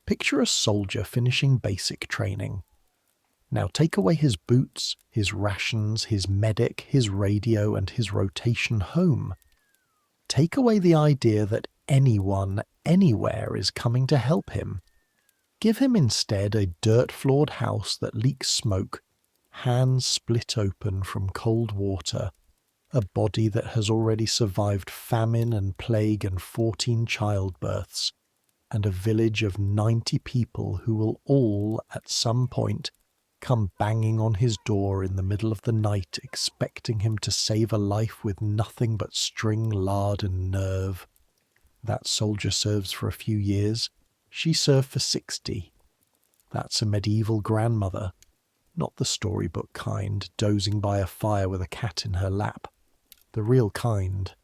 Picture a soldier finishing basic training. Now take away his boots, his rations, his medic, his radio, and his rotation home. Take away the idea that anyone, anywhere is coming to help him. Give him instead a dirt-floored house that leaks smoke, hands split open from cold water, a body that has already survived famine and plague and 14 childbirths, and a village of 90 people who will all, at some point, come banging on his door in the middle of the night expecting him to save a life with nothing but string, lard and nerve. That soldier serves for a few years. She served for 60. That's a medieval grandmother, not the storybook kind, dozing by a fire with a cat in her lap. The real kind.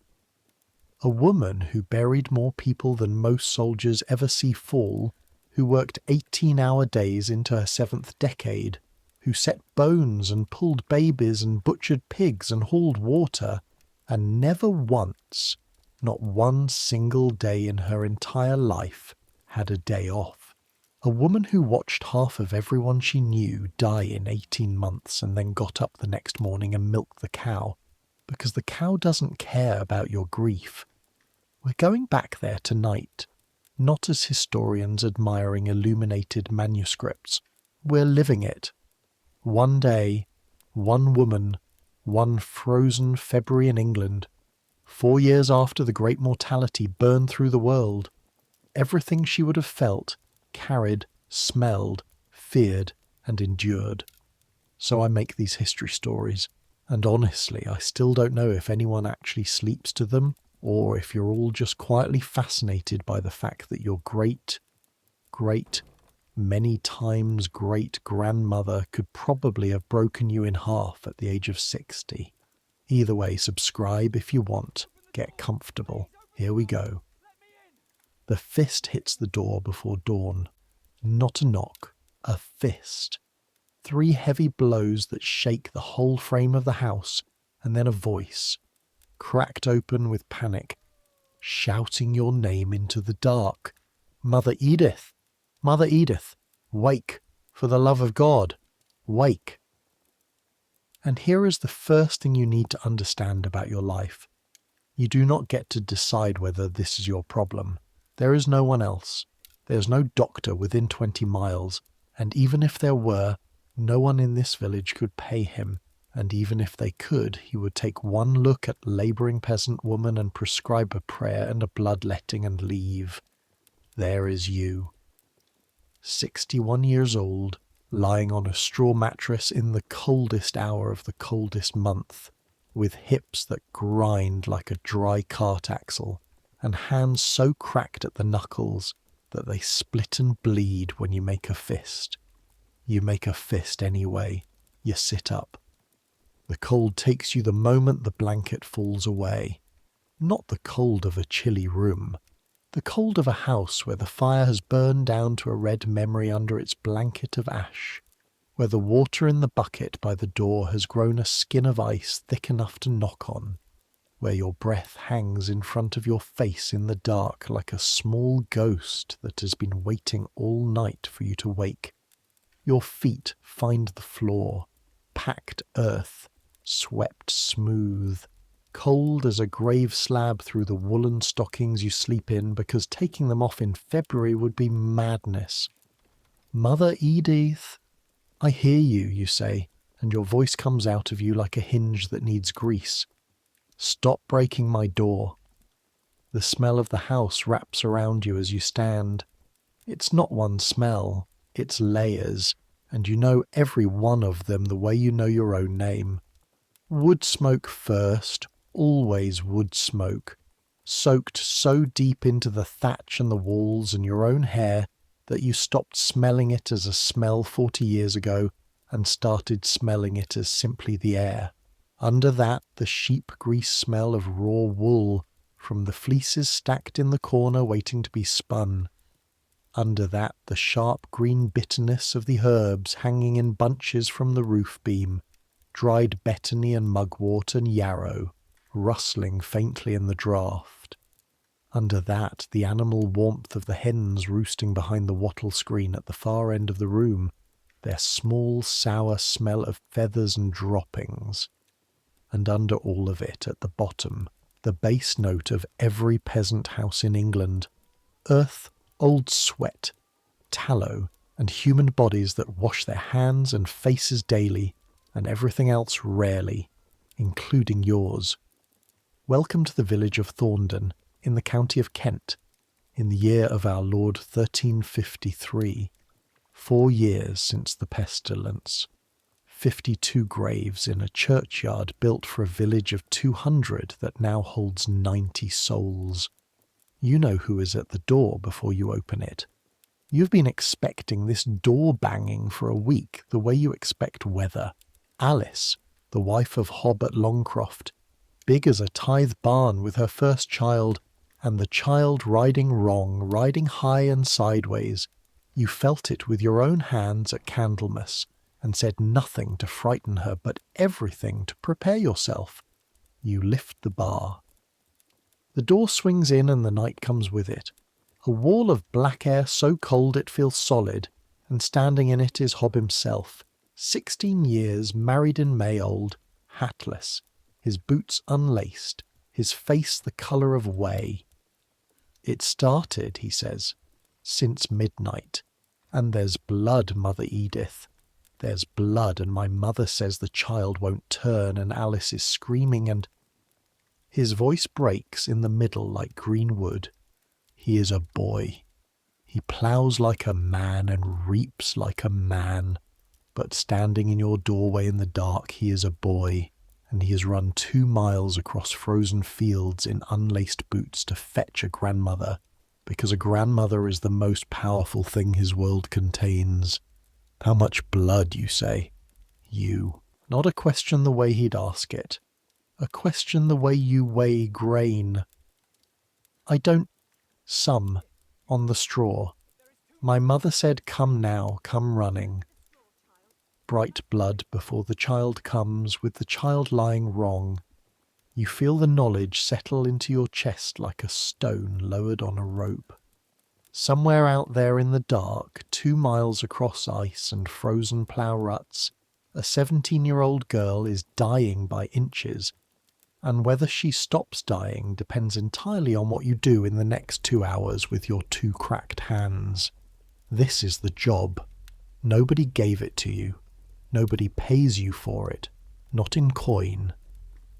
A woman who buried more people than most soldiers ever see fall, who worked 18-hour days into her 7th decade, who set bones and pulled babies and butchered pigs and hauled water, and never once, not one single day in her entire life, had a day off. A woman who watched half of everyone she knew die in 18 months and then got up the next morning and milked the cow, because the cow doesn't care about your grief. We're going back there tonight, not as historians admiring illuminated manuscripts. We're living it. One day, one woman, one frozen February in England, 4 years after the great mortality burned through the world. Everything she would have felt, carried, smelled, feared, and endured. So I make these history stories, and honestly, I still don't know if anyone actually sleeps to them, or if you're all just quietly fascinated by the fact that your great, many times great-grandmother could probably have broken you in half at the age of 60. Either way, subscribe if you want. Get comfortable. Here we go. The fist hits the door before dawn. Not a knock, a fist. 3 heavy blows that shake the whole frame of the house, and then a voice, cracked open with panic, shouting your name into the dark. Mother Edith! Mother Edith! Wake! For the love of God! Wake! And here is the first thing you need to understand about your life. You do not get to decide whether this is your problem. There is no one else. There is no doctor within 20 miles, and even if there were, no one in this village could pay him, and even if they could, he would take one look at labouring peasant woman and prescribe a prayer and a bloodletting and leave. There is you. 61 years old, lying on a straw mattress in the coldest hour of the coldest month, with hips that grind like a dry cart axle, and hands so cracked at the knuckles that they split and bleed when you make a fist. You make a fist anyway. You sit up. The cold takes you the moment the blanket falls away. Not the cold of a chilly room. The cold of a house where the fire has burned down to a red memory under its blanket of ash, where the water in the bucket by the door has grown a skin of ice thick enough to knock on, where your breath hangs in front of your face in the dark like a small ghost that has been waiting all night for you to wake. Your feet find the floor, packed earth, swept smooth, cold as a grave slab through the woolen stockings you sleep in because taking them off in February would be madness. Mother Edith, I hear you, you say, and your voice comes out of you like a hinge that needs grease. Stop breaking my door. The smell of the house wraps around you as you stand. It's not one smell, it's layers, and you know every one of them the way you know your own name. Wood smoke first, always wood smoke, soaked so deep into the thatch and the walls and your own hair that you stopped smelling it as a smell 40 years ago and started smelling it as simply the air. Under that, the sheep grease smell of raw wool from the fleeces stacked in the corner waiting to be spun. Under that, the sharp green bitterness of the herbs hanging in bunches from the roof beam, dried betony and mugwort and yarrow, rustling faintly in the draught. Under that, the animal warmth of the hens roosting behind the wattle screen at the far end of the room, their small, sour smell of feathers and droppings. And under all of it, at the bottom, the bass note of every peasant house in England, earth, old sweat, tallow, and human bodies that wash their hands and faces daily, and everything else rarely, including yours. Welcome to the village of Thorndon, in the county of Kent, in the year of our Lord 1353, 4 years since the pestilence. 52 graves in a churchyard built for a village of 200 that now holds 90 souls. You know who is at the door before you open it. You've been expecting this door banging for a week the way you expect weather. Alice, the wife of Hob at Longcroft, big as a tithe barn with her first child, and the child riding wrong, riding high and sideways. You felt it with your own hands at Candlemas, and said nothing to frighten her, but everything to prepare yourself. You lift the bar. The door swings in and the night comes with it. A wall of black air so cold it feels solid, and standing in it is Hob himself, 16 years, married in May old, hatless, his boots unlaced, his face the colour of whey. It started, he says, since midnight, and there's blood, Mother Edith. There's blood, and my mother says the child won't turn, and Alice is screaming, and... His voice breaks in the middle like green wood. He is a boy. He ploughs like a man and reaps like a man. But standing in your doorway in the dark, he is a boy, and he has run 2 miles across frozen fields in unlaced boots to fetch a grandmother, because a grandmother is the most powerful thing his world contains. How much blood, you say? You. Not a question the way he'd ask it. A question the way you weigh grain. I don't... Some. On the straw. My mother said, come now, come running. Bright blood before the child comes, with the child lying wrong. You feel the knowledge settle into your chest like a stone lowered on a rope. Somewhere out there in the dark, 2 miles across ice and frozen plough ruts, a 17-year-old girl is dying by inches, and whether she stops dying depends entirely on what you do in the next 2 hours with your 2 cracked hands. This is the job. Nobody gave it to you. Nobody pays you for it, not in coin.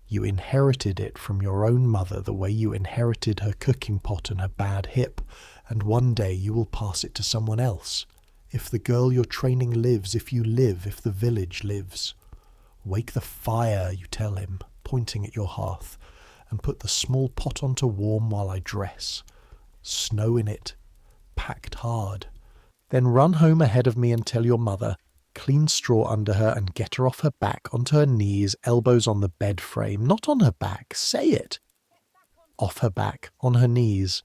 You inherited it from your own mother the way you inherited her cooking pot and her bad hip, and one day you will pass it to someone else. If the girl you're training lives, if you live, if the village lives. Wake the fire, you tell him, pointing at your hearth, and put the small pot on to warm while I dress. Snow in it, packed hard. Then run home ahead of me and tell your mother, clean straw under her and get her off her back onto her knees, elbows on the bed frame, not on her back, say it. Off her back, on her knees.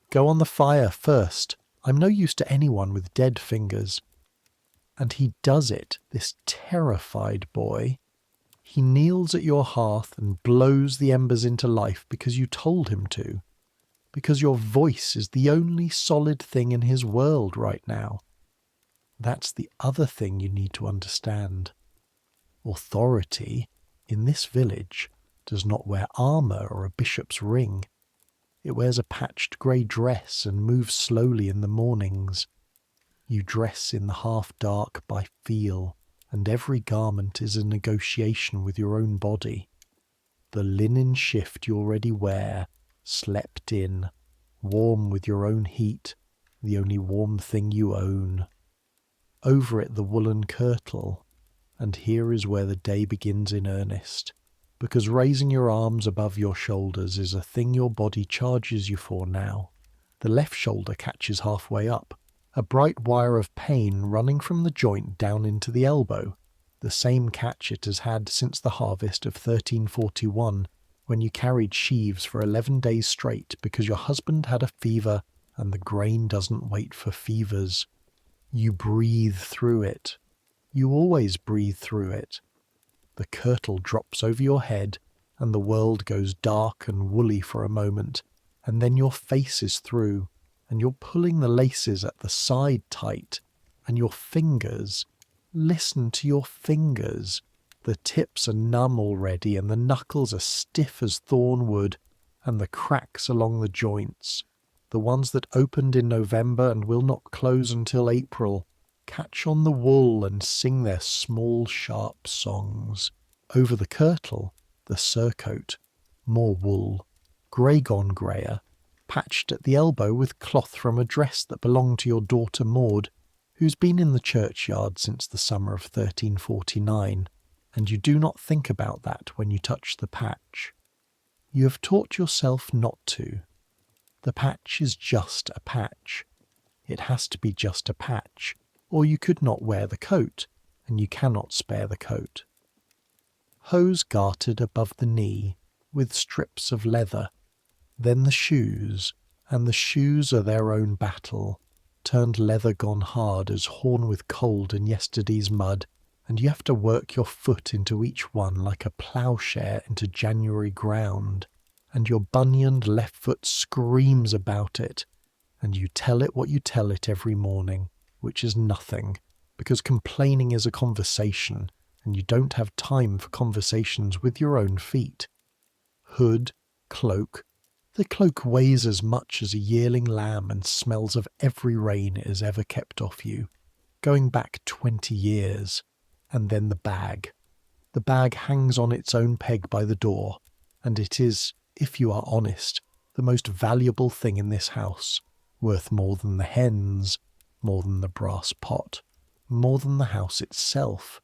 Go on the fire first. I'm no use to anyone with dead fingers. And he does it, this terrified boy. He kneels at your hearth and blows the embers into life because you told him to. Because your voice is the only solid thing in his world right now. That's the other thing you need to understand. Authority, in this village, does not wear armour or a bishop's ring. It wears a patched grey dress and moves slowly in the mornings. You dress in the half-dark by feel, and every garment is a negotiation with your own body. The linen shift you already wear, slept in, warm with your own heat, the only warm thing you own. Over it the woolen kirtle, and here is where the day begins in earnest, because raising your arms above your shoulders is a thing your body charges you for now. The left shoulder catches halfway up, a bright wire of pain running from the joint down into the elbow, the same catch it has had since the harvest of 1341, when you carried sheaves for 11 days straight because your husband had a fever and the grain doesn't wait for fevers. You breathe through it. You always breathe through it. The kirtle drops over your head, and the world goes dark and woolly for a moment, and then your face is through, and you're pulling the laces at the side tight, and your fingers, listen to your fingers. The tips are numb already, and the knuckles are stiff as thorn wood, and the cracks along the joints, the ones that opened in November and will not close until April, catch on the wool and sing their small sharp songs. Over the kirtle, the surcoat, more wool, grey gone greyer, patched at the elbow with cloth from a dress that belonged to your daughter Maud, who's been in the churchyard since the summer of 1349, and you do not think about that when you touch the patch. You have taught yourself not to. The patch is just a patch. It has to be just a patch, or you could not wear the coat, and you cannot spare the coat. Hose gartered above the knee, with strips of leather, then the shoes, and the shoes are their own battle, turned leather gone hard as horn with cold and yesterday's mud, and you have to work your foot into each one like a ploughshare into January ground, and your bunioned left foot screams about it, and you tell it what you tell it every morning, which is nothing, because complaining is a conversation, and you don't have time for conversations with your own feet. Hood, cloak. The cloak weighs as much as a yearling lamb and smells of every rain it has ever kept off you, going back 20 years. And then the bag. The bag hangs on its own peg by the door, and it is, if you are honest, the most valuable thing in this house, worth more than the hens, more than the brass pot, more than the house itself,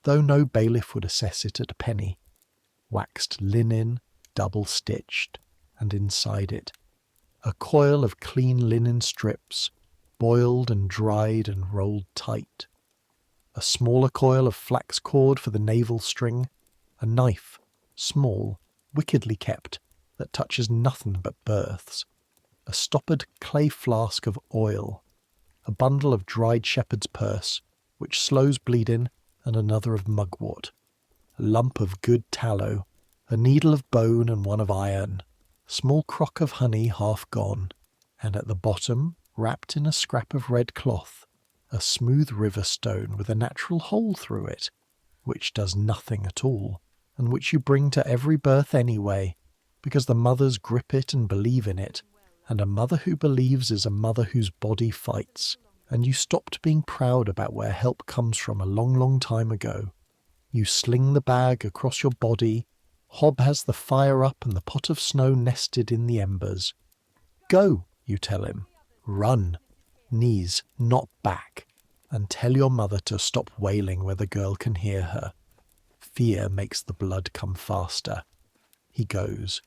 though no bailiff would assess it at a penny. Waxed linen, double-stitched, and inside it, a coil of clean linen strips, boiled and dried and rolled tight. A smaller coil of flax cord for the navel string, a knife, small, wickedly kept, that touches nothing but births, a stoppered clay flask of oil, a bundle of dried shepherd's purse, which slows bleeding, and another of mugwort, a lump of good tallow, a needle of bone and one of iron, small crock of honey half gone, and at the bottom, wrapped in a scrap of red cloth, a smooth river stone with a natural hole through it, which does nothing at all, and which you bring to every birth anyway, because the mothers grip it and believe in it, and a mother who believes is a mother whose body fights, and you stopped being proud about where help comes from a long, long time ago. You sling the bag across your body, Hob has the fire up and the pot of snow nested in the embers. Go, you tell him. Run. Knees, not back. And tell your mother to stop wailing where the girl can hear her. Fear makes the blood come faster. He goes.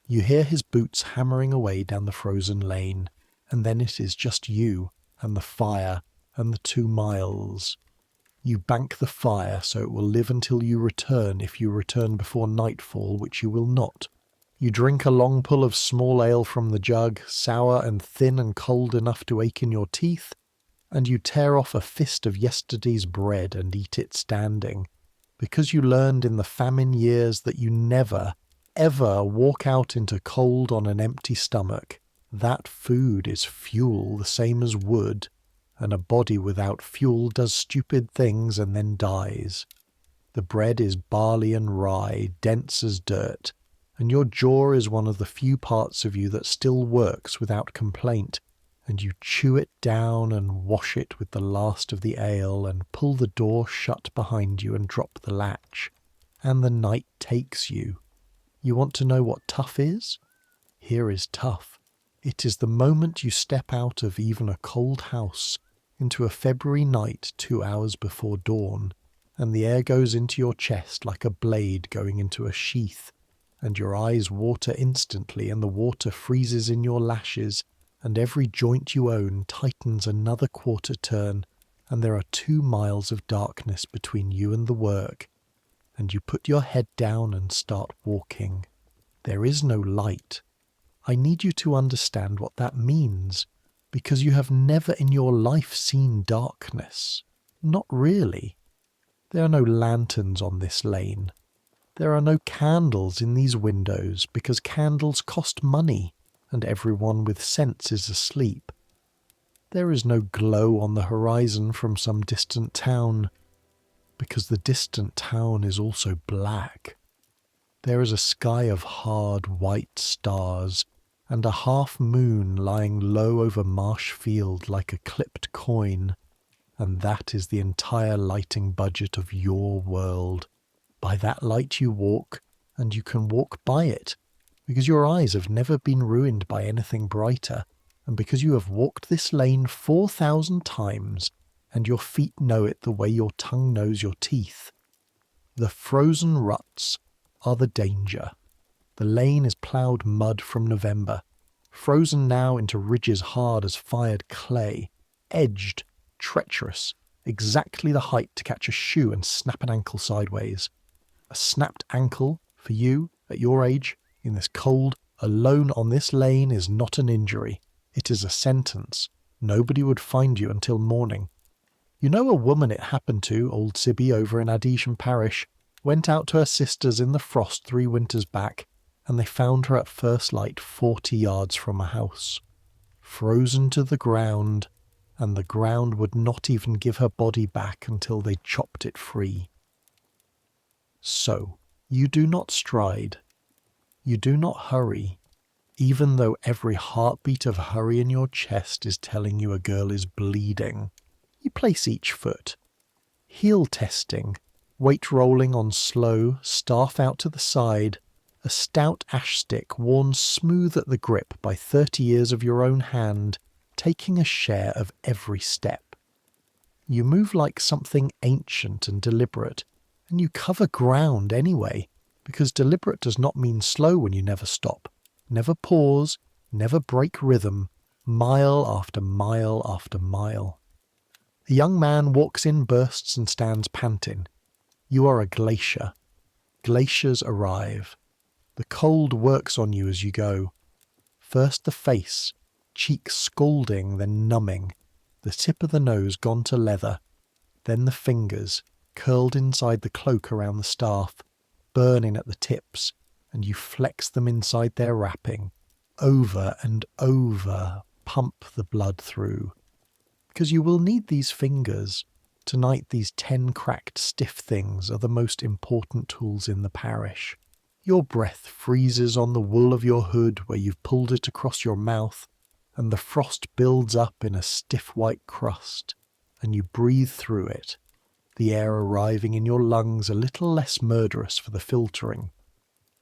You hear his boots hammering away down the frozen lane, and then it is just you and the fire and the 2 miles. You bank the fire so it will live until you return, if you return before nightfall, which you will not. You drink a long pull of small ale from the jug, sour and thin and cold enough to ache in your teeth, and you tear off a fist of yesterday's bread and eat it standing, because you learned in the famine years that you never, ever walk out into cold on an empty stomach. That food is fuel the same as wood, and a body without fuel does stupid things and then dies. The bread is barley and rye, dense as dirt, and your jaw is one of the few parts of you that still works without complaint, and you chew it down and wash it with the last of the ale and pull the door shut behind you and drop the latch, and the night takes you. You want to know what tough is? Here is tough. It is the moment you step out of even a cold house into a February night 2 hours before dawn, and the air goes into your chest like a blade going into a sheath, and your eyes water instantly, and the water freezes in your lashes, and every joint you own tightens another quarter turn, and there are 2 miles of darkness between you and the work, and you put your head down and start walking. There is no light. I need you to understand what that means, because you have never in your life seen darkness. Not really. There are no lanterns on this lane. There are no candles in these windows, because candles cost money, and everyone with sense is asleep. There is no glow on the horizon from some distant town, because the distant town is also black. There is a sky of hard white stars, and a half moon lying low over marsh field like a clipped coin, and that is the entire lighting budget of your world. By that light you walk, and you can walk by it, because your eyes have never been ruined by anything brighter, and because you have walked this lane 4,000 times, and your feet know it the way your tongue knows your teeth. The frozen ruts are the danger. The lane is ploughed mud from November, frozen now into ridges hard as fired clay, edged, treacherous, exactly the height to catch a shoe and snap an ankle sideways. A snapped ankle, for you, at your age, in this cold, alone on this lane, is not an injury. It is a sentence. Nobody would find you until morning. You know a woman it happened to, old Sibby over in Adisham Parish, went out to her sisters in the frost 3 winters back, and they found her at first light 40 yards from a house, frozen to the ground, and the ground would not even give her body back until they chopped it free. So, you do not stride. You do not hurry, even though every heartbeat of hurry in your chest is telling you a girl is bleeding. You place each foot. Heel testing, weight rolling on slow, staff out to the side, a stout ash stick worn smooth at the grip by 30 years of your own hand, taking a share of every step. You move like something ancient and deliberate, and you cover ground anyway, because deliberate does not mean slow when you never stop, never pause, never break rhythm, mile after mile after mile. A young man walks in bursts and stands panting. You are a glacier. Glaciers arrive. The cold works on you as you go. First the face, cheeks scalding, then numbing, the tip of the nose gone to leather, then the fingers, curled inside the cloak around the staff, burning at the tips, and you flex them inside their wrapping. Over and over, pump the blood through. Because you will need these fingers. Tonight these 10 cracked stiff things are the most important tools in the parish. Your breath freezes on the wool of your hood where you've pulled it across your mouth, and the frost builds up in a stiff white crust, and you breathe through it, the air arriving in your lungs a little less murderous for the filtering.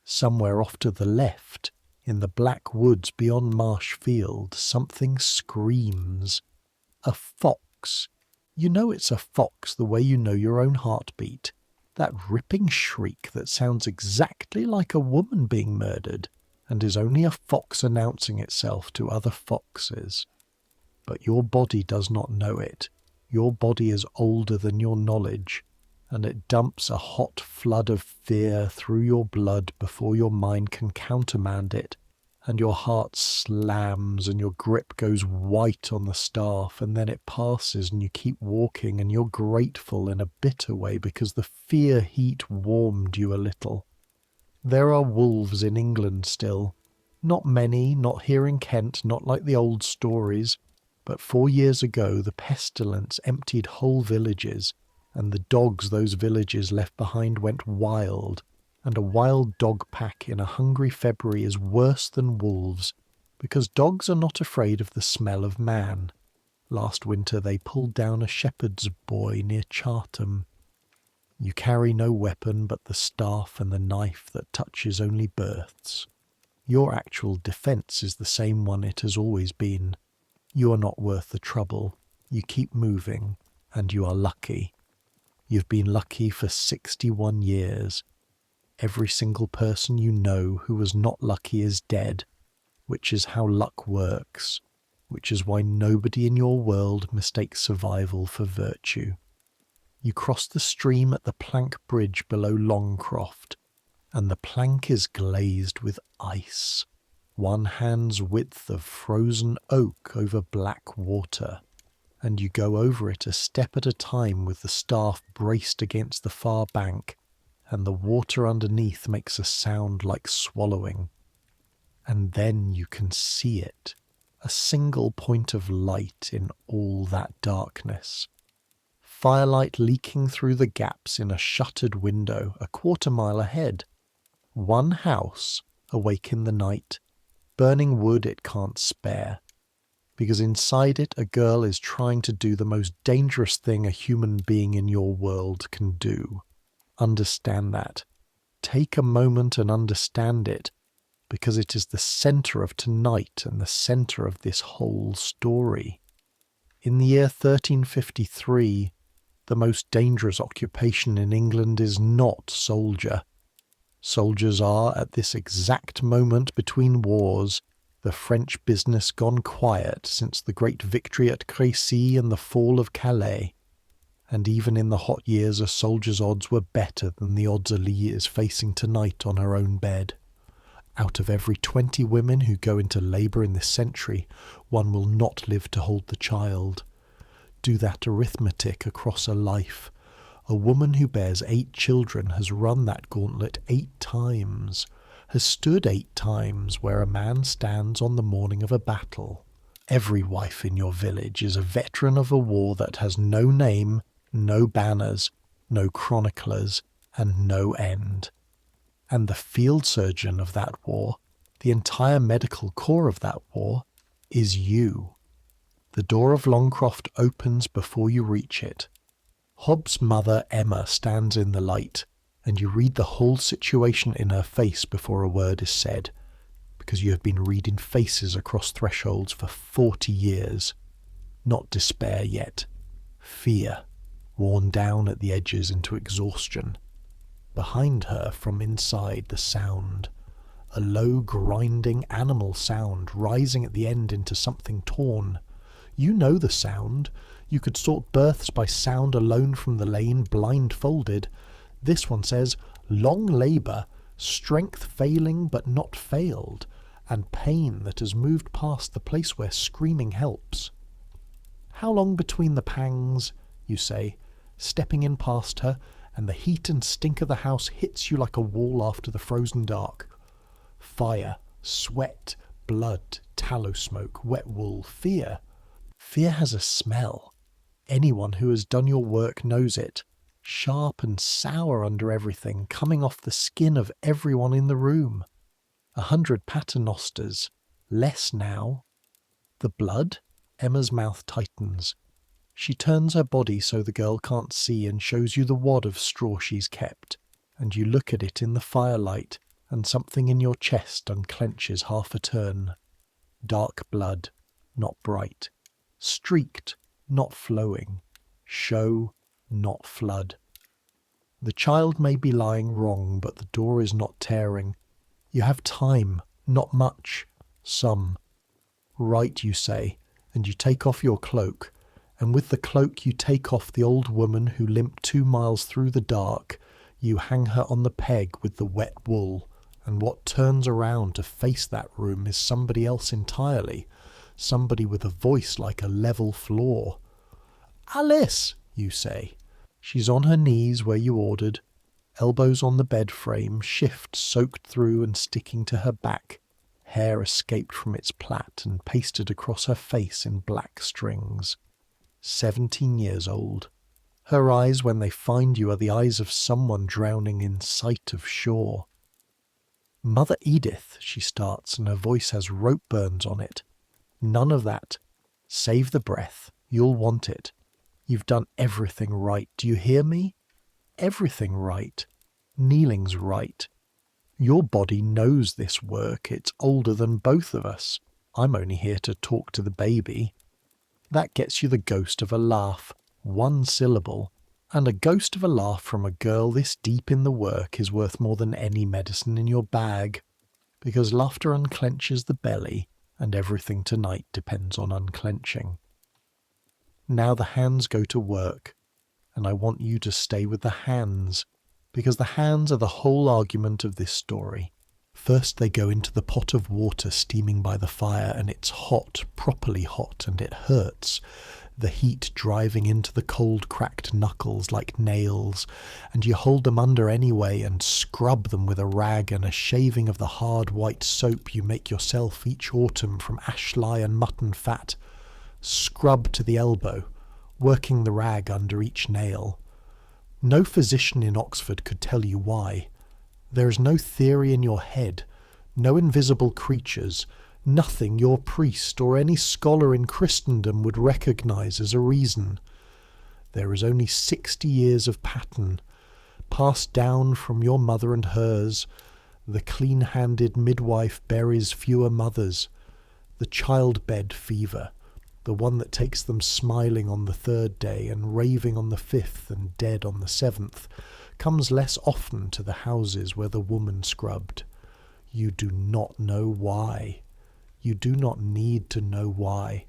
Somewhere off to the left, in the black woods beyond Marsh Field, something screams. A fox. You know it's a fox the way you know your own heartbeat. That ripping shriek that sounds exactly like a woman being murdered, and is only a fox announcing itself to other foxes. But your body does not know it. Your body is older than your knowledge, and it dumps a hot flood of fear through your blood before your mind can countermand it, and your heart slams and your grip goes white on the staff, and then it passes and you keep walking, and you're grateful in a bitter way because the fear heat warmed you a little. There are wolves in England still. Not many, not here in Kent, not like the old stories, but 4 years ago the pestilence emptied whole villages, and the dogs those villages left behind went wild, and a wild dog pack in a hungry February is worse than wolves, because dogs are not afraid of the smell of man. Last winter they pulled down a shepherd's boy near Chartham. You carry no weapon but the staff and the knife that touches only births. Your actual defence is the same one it has always been. You are not worth the trouble. You keep moving, and you are lucky. You've been lucky for 61 years. Every single person you know who was not lucky is dead, which is how luck works, which is why nobody in your world mistakes survival for virtue. You cross the stream at the plank bridge below Longcroft, and the plank is glazed with ice, 1 hand's width of frozen oak over black water, and you go over it a step at a time with the staff braced against the far bank, and the water underneath makes a sound like swallowing. And then you can see it, a single point of light in all that darkness. Firelight leaking through the gaps in a shuttered window a quarter-mile ahead. One house, awake in the night, burning wood it can't spare, because inside it a girl is trying to do the most dangerous thing a human being in your world can do. Understand that. Take a moment and understand it, because it is the centre of tonight and the centre of this whole story. In the year 1353, the most dangerous occupation in England is not soldier. Soldiers are, at this exact moment between wars, the French business gone quiet since the great victory at Crécy and the fall of Calais. And even in the hot years a soldier's odds were better than the odds Ali is facing tonight on her own bed. Out of every 20 women who go into labour in this century, one will not live to hold the child. Do that arithmetic across a life. A woman who bears 8 children has run that gauntlet 8 times, has stood 8 times where a man stands on the morning of a battle. Every wife in your village is a veteran of a war that has no name, no banners, no chroniclers, and no end. And the field surgeon of that war, the entire medical corps of that war, is you. The door of Longcroft opens before you reach it. Hobbs' mother, Emma, stands in the light, and you read the whole situation in her face before a word is said, because you have been reading faces across thresholds for 40 years. Not despair yet. Fear, worn down at the edges into exhaustion. Behind her, from inside, the sound. A low, grinding animal sound, rising at the end into something torn. You know the sound. You could sort births by sound alone from the lane, blindfolded. This one says, long labour, strength failing but not failed, and pain that has moved past the place where screaming helps. How long between the pangs, you say, stepping in past her, and the heat and stink of the house hits you like a wall after the frozen dark. Fire, sweat, blood, tallow smoke, wet wool, fear. Fear has a smell. Anyone who has done your work knows it. Sharp and sour under everything, coming off the skin of everyone in the room. 100 paternosters. Less now. The blood? Emma's mouth tightens. She turns her body so the girl can't see and shows you the wad of straw she's kept, and you look at it in the firelight, and something in your chest unclenches half a turn. Dark blood, not bright. Streaked, not flowing. Show, not flood. The child may be lying wrong, but the door is not tearing. You have time, not much, some. Right, you say, and you take off your cloak, and with the cloak you take off the old woman who limped 2 miles through the dark. You hang her on the peg with the wet wool, and what turns around to face that room is somebody else entirely, somebody with a voice like a level floor. Alice, you say. She's on her knees where you ordered, elbows on the bed frame, shift soaked through and sticking to her back, hair escaped from its plait and pasted across her face in black strings. 17 years old. Her eyes when they find you are the eyes of someone drowning in sight of shore. Mother Edith, she starts, and her voice has rope burns on it. None of that. Save the breath. You'll want it. You've done everything right. Do you hear me? Everything right. Kneeling's right. Your body knows this work. It's older than both of us. I'm only here to talk to the baby. That gets you the ghost of a laugh. 1 syllable. And a ghost of a laugh from a girl this deep in the work is worth more than any medicine in your bag. Because laughter unclenches the belly, and everything tonight depends on unclenching. Now the hands go to work, and I want you to stay with the hands, because the hands are the whole argument of this story. First they go into the pot of water steaming by the fire, and it's hot, properly hot, and it hurts. The heat driving into the cold cracked knuckles like nails, and you hold them under anyway and scrub them with a rag and a shaving of the hard white soap you make yourself each autumn from ashlie and mutton fat. Scrub to the elbow, working the rag under each nail. No physician in Oxford could tell you why. There is no theory in your head, no invisible creatures, nothing your priest or any scholar in Christendom would recognise as a reason. There is only 60 years of pattern, passed down from your mother and hers. The clean-handed midwife buries fewer mothers. The childbed fever, the one that takes them smiling on the 3rd day and raving on the 5th and dead on the 7th, comes less often to the houses where the woman scrubbed. You do not know why. You do not need to know why.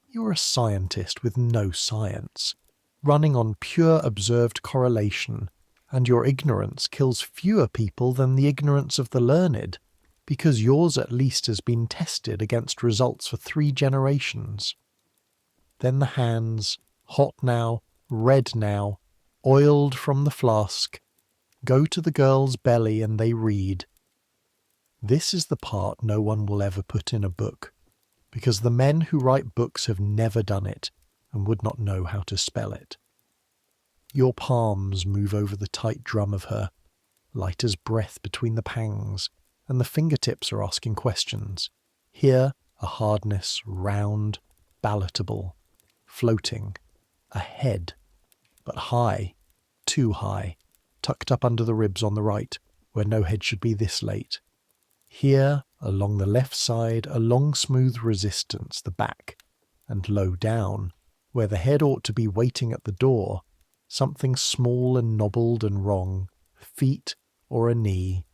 You're a scientist with no science, running on pure observed correlation, and your ignorance kills fewer people than the ignorance of the learned, because yours at least has been tested against results for 3 generations. Then the hands, hot now, red now, oiled from the flask, go to the girl's belly and they read. This is the part no one will ever put in a book, because the men who write books have never done it and would not know how to spell it. Your palms move over the tight drum of her, light as breath between the pangs, and the fingertips are asking questions. Here, a hardness, round, palatable, floating, a head, but high, too high, tucked up under the ribs on the right, where no head should be this late. Here, along the left side, a long smooth resistance, the back, and low down, where the head ought to be waiting at the door, something small and nobbled and wrong, feet or a knee.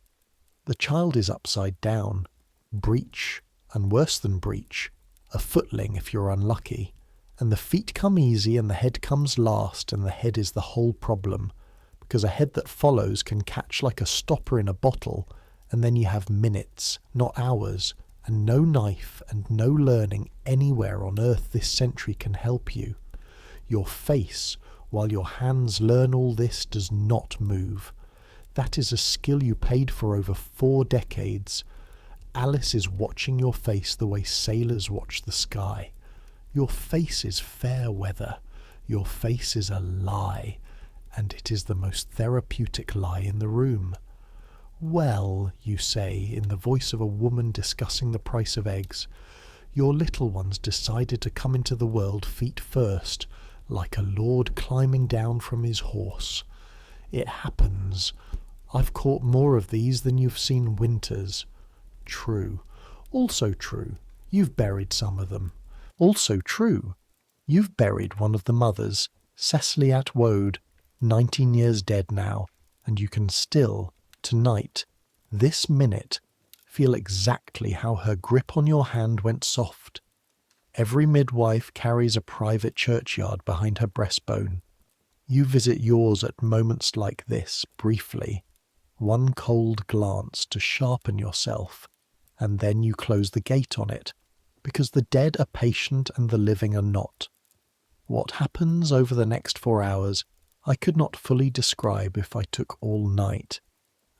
The child is upside down, breech, and worse than breech, a footling if you're unlucky, and the feet come easy and the head comes last, and the head is the whole problem, because a head that follows can catch like a stopper in a bottle, and then you have minutes, not hours, and no knife and no learning anywhere on earth this century can help you. Your face, while your hands learn all this, does not move. That is a skill you paid for over 4 decades. Alice is watching your face the way sailors watch the sky. Your face is fair weather. Your face is a lie, and it is the most therapeutic lie in the room. Well, you say, in the voice of a woman discussing the price of eggs, your little ones decided to come into the world feet first, like a lord climbing down from his horse. It happens. I've caught more of these than you've seen winters. True. Also true. You've buried some of them. Also true. You've buried one of the mothers, Cecily Atwood, 19 years dead now, and you can still, tonight, this minute, feel exactly how her grip on your hand went soft. Every midwife carries a private churchyard behind her breastbone. You visit yours at moments like this, briefly, one cold glance to sharpen yourself, and then you close the gate on it, because the dead are patient and the living are not. What happens over the next 4 hours I could not fully describe if I took all night,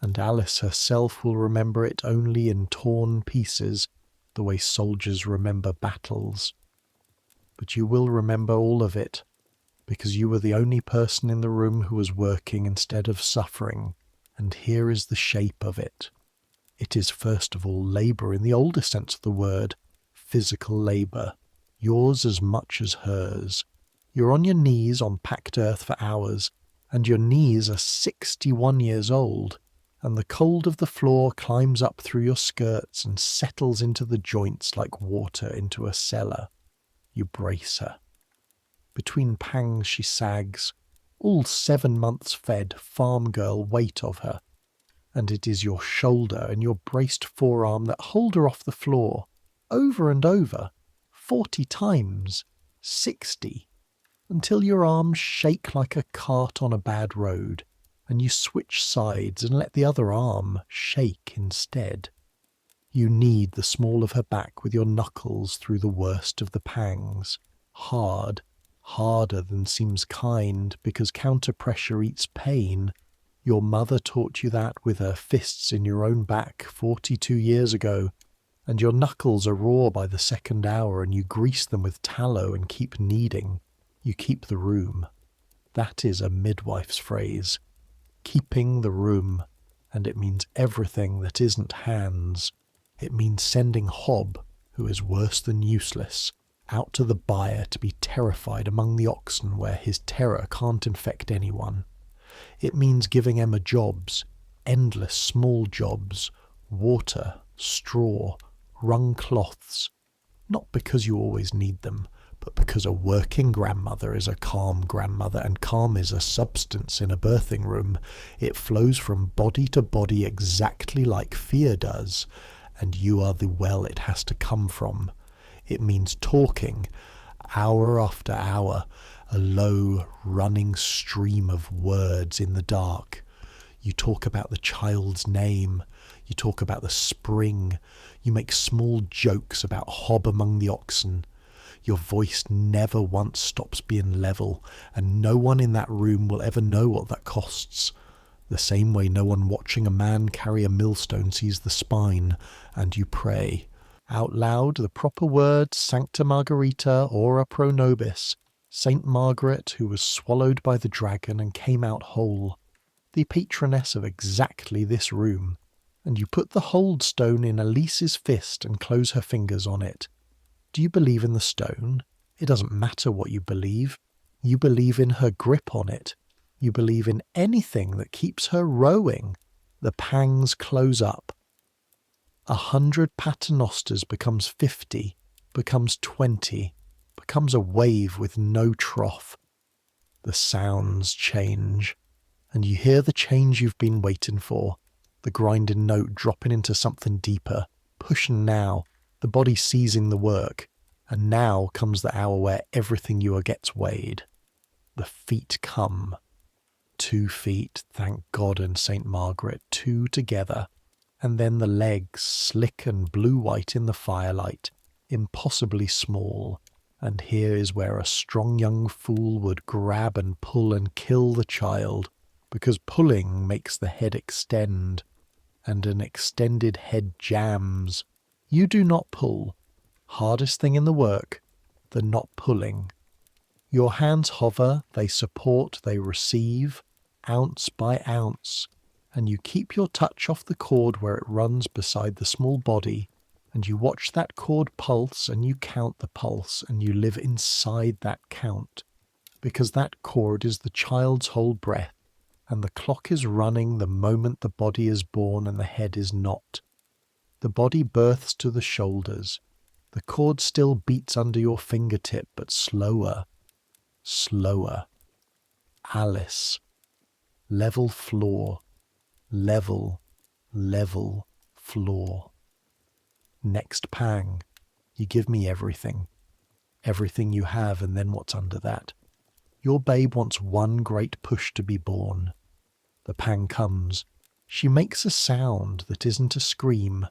and Alice herself will remember it only in torn pieces, the way soldiers remember battles. But you will remember all of it, because you were the only person in the room who was working instead of suffering, and here is the shape of it. It is first of all labour in the older sense of the word, physical labour, yours as much as hers. You're on your knees on packed earth for hours, and your knees are 61 years old, and the cold of the floor climbs up through your skirts and settles into the joints like water into a cellar. You brace her. Between pangs she sags, all 7 months fed farm girl weight of her, and it is your shoulder and your braced forearm that hold her off the floor, over and over, 40 times, 60, until your arms shake like a cart on a bad road, and you switch sides and let the other arm shake instead. You knead the small of her back with your knuckles through the worst of the pangs. Hard, harder than seems kind, because counter-pressure eats pain. Your mother taught you that with her fists in your own back 42 years ago, and your knuckles are raw by the second hour, and you grease them with tallow and keep kneading. You keep the room. That is a midwife's phrase. Keeping the room, and it means everything that isn't hands. It means sending Hob, who is worse than useless, out to the byre to be terrified among the oxen where his terror can't infect anyone. It means giving Emma jobs, endless small jobs, water, straw, wrung cloths, not because you always need them, but because a working grandmother is a calm grandmother, and calm is a substance in a birthing room. It flows from body to body exactly like fear does, and you are the well it has to come from. It means talking, hour after hour, a low, running stream of words in the dark. You talk about the child's name, you talk about the spring, you make small jokes about Hob among the oxen. Your voice never once stops being level, and no one in that room will ever know what that costs. The same way no one watching a man carry a millstone sees the spine, and you pray. Out loud the proper words, Sancta Margarita, ora pro nobis, Saint Margaret, who was swallowed by the dragon and came out whole, the patroness of exactly this room, and you put the hold stone in Elise's fist and close her fingers on it. Do you believe in the stone? It doesn't matter what you believe. You believe in her grip on it. You believe in anything that keeps her rowing. The pangs close up. 100 paternosters becomes 50, becomes 20, becomes a wave with no trough. The sounds change, and you hear the change you've been waiting for, the grinding note dropping into something deeper, pushing now, the body seizing the work, and now comes the hour where everything you are gets weighed. The feet come. 2 feet, thank God and Saint Margaret, 2 together, and then the legs, slick and blue-white in the firelight, impossibly small, and here is where a strong young fool would grab and pull and kill the child, because pulling makes the head extend, and an extended head jams. You do not pull. Hardest thing in the work, the not pulling. Your hands hover, they support, they receive, ounce by ounce, and you keep your touch off the cord where it runs beside the small body, and you watch that cord pulse, and you count the pulse, and you live inside that count, because that cord is the child's whole breath, and the clock is running the moment the body is born and the head is not. The body births to the shoulders. The cord still beats under your fingertip, but slower, slower. Alice. Level floor. Level, level floor. Next pang. You give me everything. Everything you have, and then what's under that? Your babe wants one great push to be born. The pang comes. She makes a sound that isn't a scream.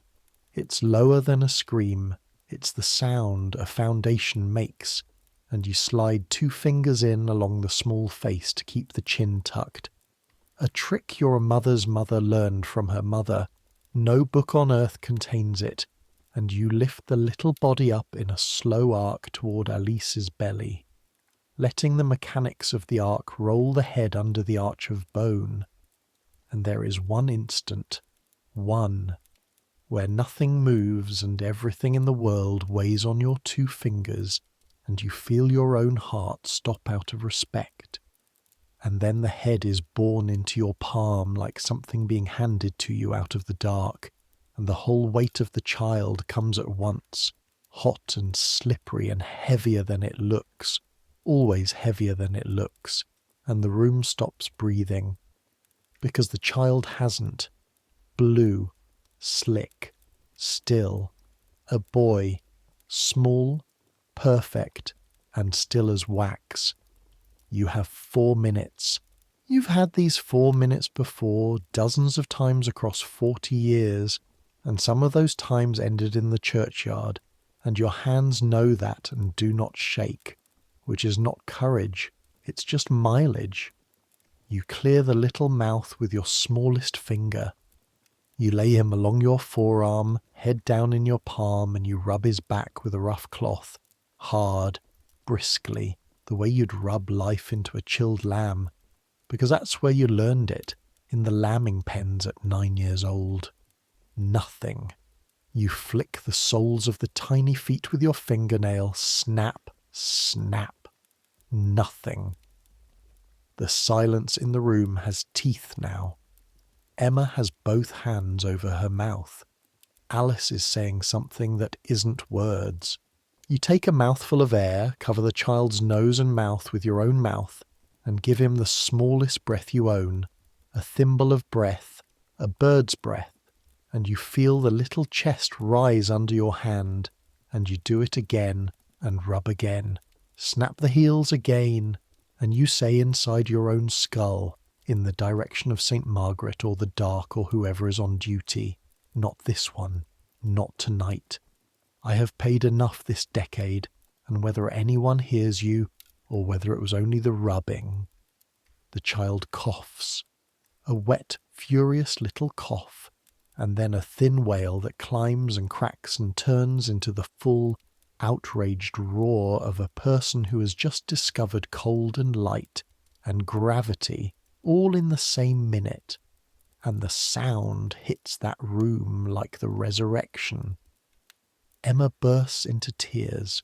It's lower than a scream. It's the sound a foundation makes, and you slide 2 fingers in along the small face to keep the chin tucked. A trick your mother's mother learned from her mother. No book on earth contains it, and you lift the little body up in a slow arc toward Alice's belly, letting the mechanics of the arc roll the head under the arch of bone. And there is one instant, one, where nothing moves and everything in the world weighs on your 2 fingers, and you feel your own heart stop out of respect. And then the head is borne into your palm like something being handed to you out of the dark, and the whole weight of the child comes at once, hot and slippery and heavier than it looks, always heavier than it looks, and the room stops breathing, because the child hasn't. Blue, slick, still, a boy, small, perfect, and still as wax. You have 4 minutes. You've had these 4 minutes before, dozens of times across 40 years, and some of those times ended in the churchyard, and your hands know that and do not shake, which is not courage, it's just mileage. You clear the little mouth with your smallest finger. You lay him along your forearm, head down in your palm, and you rub his back with a rough cloth, hard, briskly, the way you'd rub life into a chilled lamb, because that's where you learned it, in the lambing pens at 9 years old. Nothing. You flick the soles of the tiny feet with your fingernail, snap, snap. Nothing. The silence in the room has teeth now. Emma has both hands over her mouth. Alice is saying something that isn't words. You take a mouthful of air, cover the child's nose and mouth with your own mouth, and give him the smallest breath you own, a thimble of breath, a bird's breath, and you feel the little chest rise under your hand, and you do it again and rub again, snap the heels again, and you say inside your own skull, in the direction of St. Margaret or the Dark or whoever is on duty, not this one, not tonight. I have paid enough this decade, and whether anyone hears you, or whether it was only the rubbing. The child coughs, a wet, furious little cough, and then a thin wail that climbs and cracks and turns into the full, outraged roar of a person who has just discovered cold and light and gravity all in the same minute, and the sound hits that room like the resurrection. Emma bursts into tears.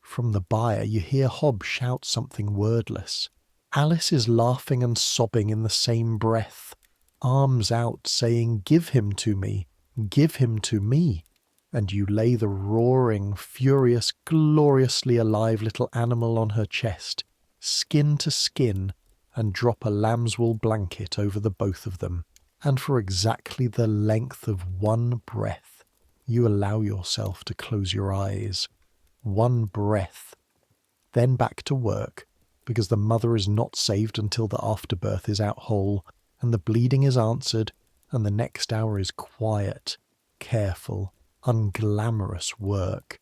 From the byre you hear Hob shout something wordless. Alice is laughing and sobbing in the same breath, arms out saying, "Give him to me, give him to me." And you lay the roaring, furious, gloriously alive little animal on her chest, skin to skin, and drop a lambswool blanket over the both of them. And for exactly the length of one breath, you allow yourself to close your eyes. One breath. Then back to work, because the mother is not saved until the afterbirth is out whole, and the bleeding is answered, and the next hour is quiet, careful, unglamorous work.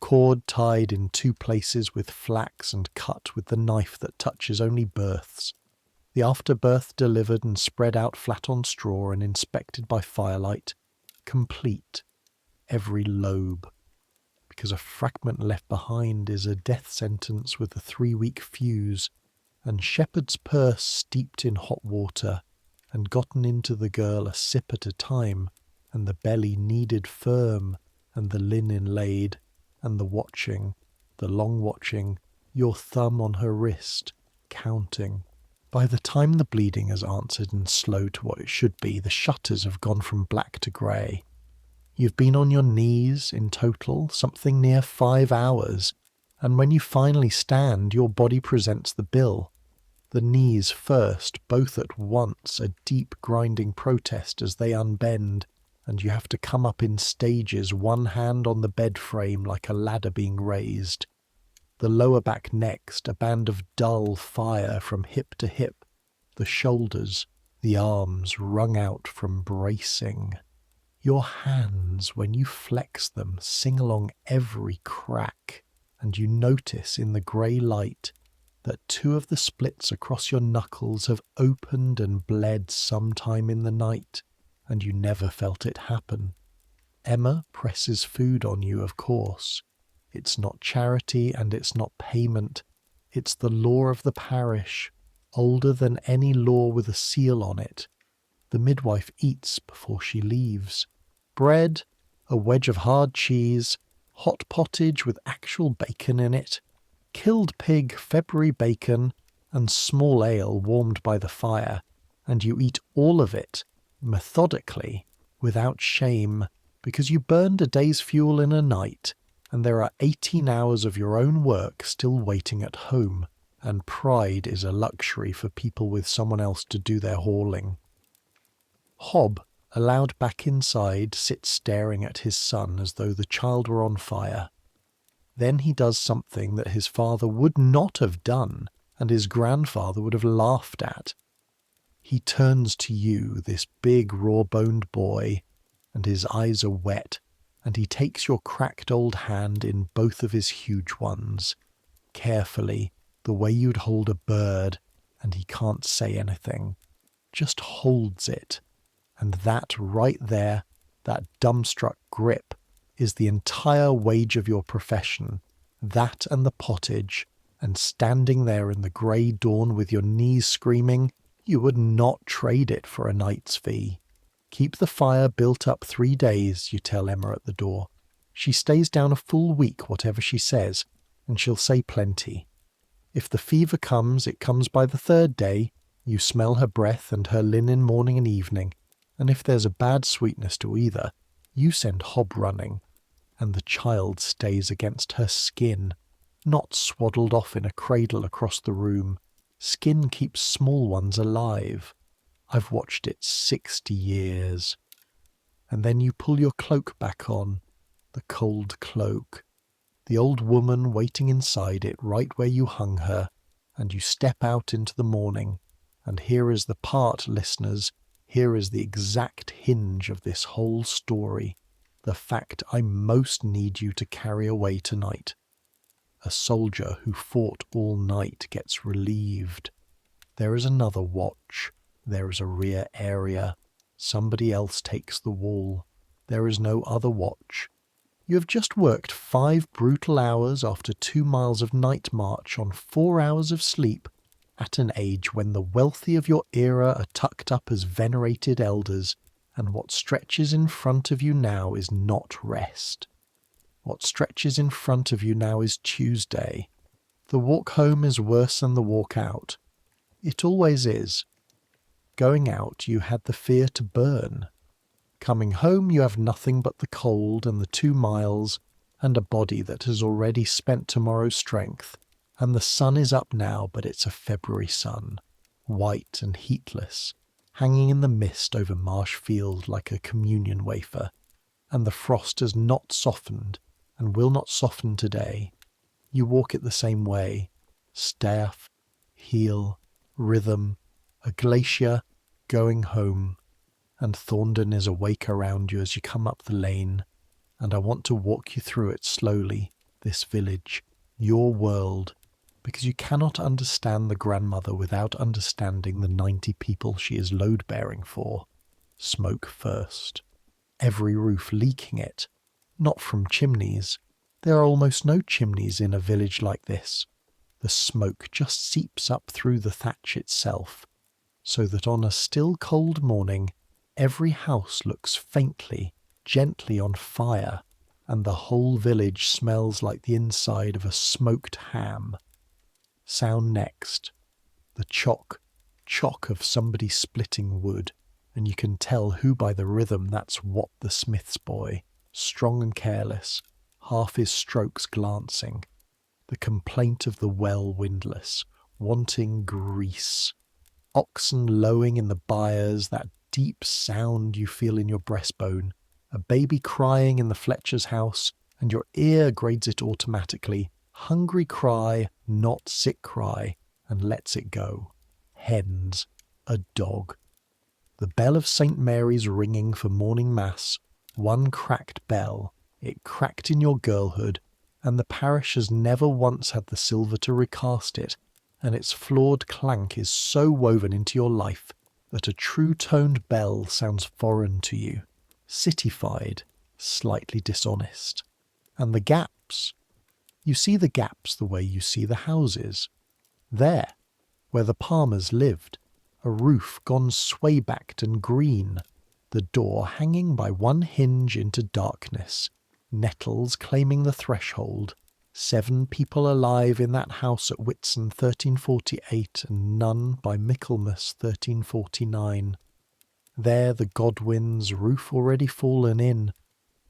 Cord tied in 2 places with flax and cut with the knife that touches only births. The afterbirth delivered and spread out flat on straw and inspected by firelight. Complete. Every lobe. Because a fragment left behind is a death sentence with a 3-week fuse, and shepherd's purse steeped in hot water, and gotten into the girl a sip at a time, and the belly kneaded firm, and the linen laid, and the watching, the long watching, your thumb on her wrist, counting. By the time the bleeding has answered and slowed to what it should be, the shutters have gone from black to grey. You've been on your knees, in total, something near 5 hours, and when you finally stand, your body presents the bill. The knees first, both at once, a deep grinding protest as they unbend, and you have to come up in stages, one hand on the bed frame like a ladder being raised. The lower back next, a band of dull fire from hip to hip, the shoulders, the arms wrung out from bracing. Your hands, when you flex them, sing along every crack, and you notice in the grey light that 2 of the splits across your knuckles have opened and bled sometime in the night, and you never felt it happen. Emma presses food on you, of course. It's not charity and it's not payment. It's the law of the parish, older than any law with a seal on it. The midwife eats before she leaves. Bread, a wedge of hard cheese, hot pottage with actual bacon in it, killed pig February bacon, and small ale warmed by the fire, and you eat all of it, methodically, without shame, because you burned a day's fuel in a night, and there are 18 hours of your own work still waiting at home, and pride is a luxury for people with someone else to do their hauling. Hob, allowed back inside, sits staring at his son as though the child were on fire. Then he does something that his father would not have done, and his grandfather would have laughed at. He turns to you, this big raw-boned boy, and his eyes are wet, and he takes your cracked old hand in both of his huge ones, carefully, the way you'd hold a bird, and he can't say anything, just holds it. And that right there, that dumbstruck grip, is the entire wage of your profession. That and the pottage, and standing there in the grey dawn with your knees screaming, you would not trade it for a night's fee. Keep the fire built up 3 days, you tell Emma at the door. She stays down a full week, whatever she says, and she'll say plenty. If the fever comes, it comes by the 3rd day. You smell her breath and her linen morning and evening, and if there's a bad sweetness to either, you send Hob running, and the child stays against her skin, not swaddled off in a cradle across the room. Skin keeps small ones alive. I've watched it 60 years. And then you pull your cloak back on, the cold cloak, the old woman waiting inside it right where you hung her, and you step out into the morning, and here is the part, listeners, here is the exact hinge of this whole story, the fact I most need you to carry away tonight. A soldier who fought all night gets relieved. There is another watch. There is a rear area. Somebody else takes the wall. There is no other watch. You have just worked 5 brutal hours after 2 miles of night march on 4 hours of sleep, at an age when the wealthy of your era are tucked up as venerated elders, and what stretches in front of you now is not rest. What stretches in front of you now is Tuesday. The walk home is worse than the walk out. It always is. Going out, you had the fear to burn. Coming home, you have nothing but the cold and the 2 miles, and a body that has already spent tomorrow's strength. And the sun is up now, but it's a February sun, white and heatless, hanging in the mist over Marsh Field like a communion wafer. And the frost has not softened, and will not soften today. You walk it the same way. Staff, heel, rhythm, a glacier, going home. And Thorndon is awake around you as you come up the lane. And I want to walk you through it slowly, this village, your world, because you cannot understand the grandmother without understanding the 90 people she is load-bearing for. Smoke first. Every roof leaking it. Not from chimneys. There are almost no chimneys in a village like this. The smoke just seeps up through the thatch itself, so that on a still cold morning, every house looks faintly, gently on fire, and the whole village smells like the inside of a smoked ham. Sound next. The chock of somebody splitting wood, and you can tell who by the rhythm that's Wat the smith's boy, strong and careless, half his strokes glancing. The complaint of the well windlass, wanting grease. Oxen lowing in the byres, that deep sound you feel in your breastbone. A baby crying in the Fletcher's house, and your ear grades it automatically. Hungry cry, not sick cry, and lets it go. Hens. A dog. The bell of St. Mary's ringing for morning mass. One cracked bell. It cracked in your girlhood, and the parish has never once had the silver to recast it, and its flawed clank is so woven into your life that a true-toned bell sounds foreign to you, cityfied, slightly dishonest. And the gaps. You see the gaps the way you see the houses. There, where the Palmers lived, a roof gone sway-backed and green, the door hanging by one hinge into darkness, nettles claiming the threshold, 7 people alive in that house at Whitsun 1348, and none by Michaelmas 1349. There the Godwins, roof already fallen in.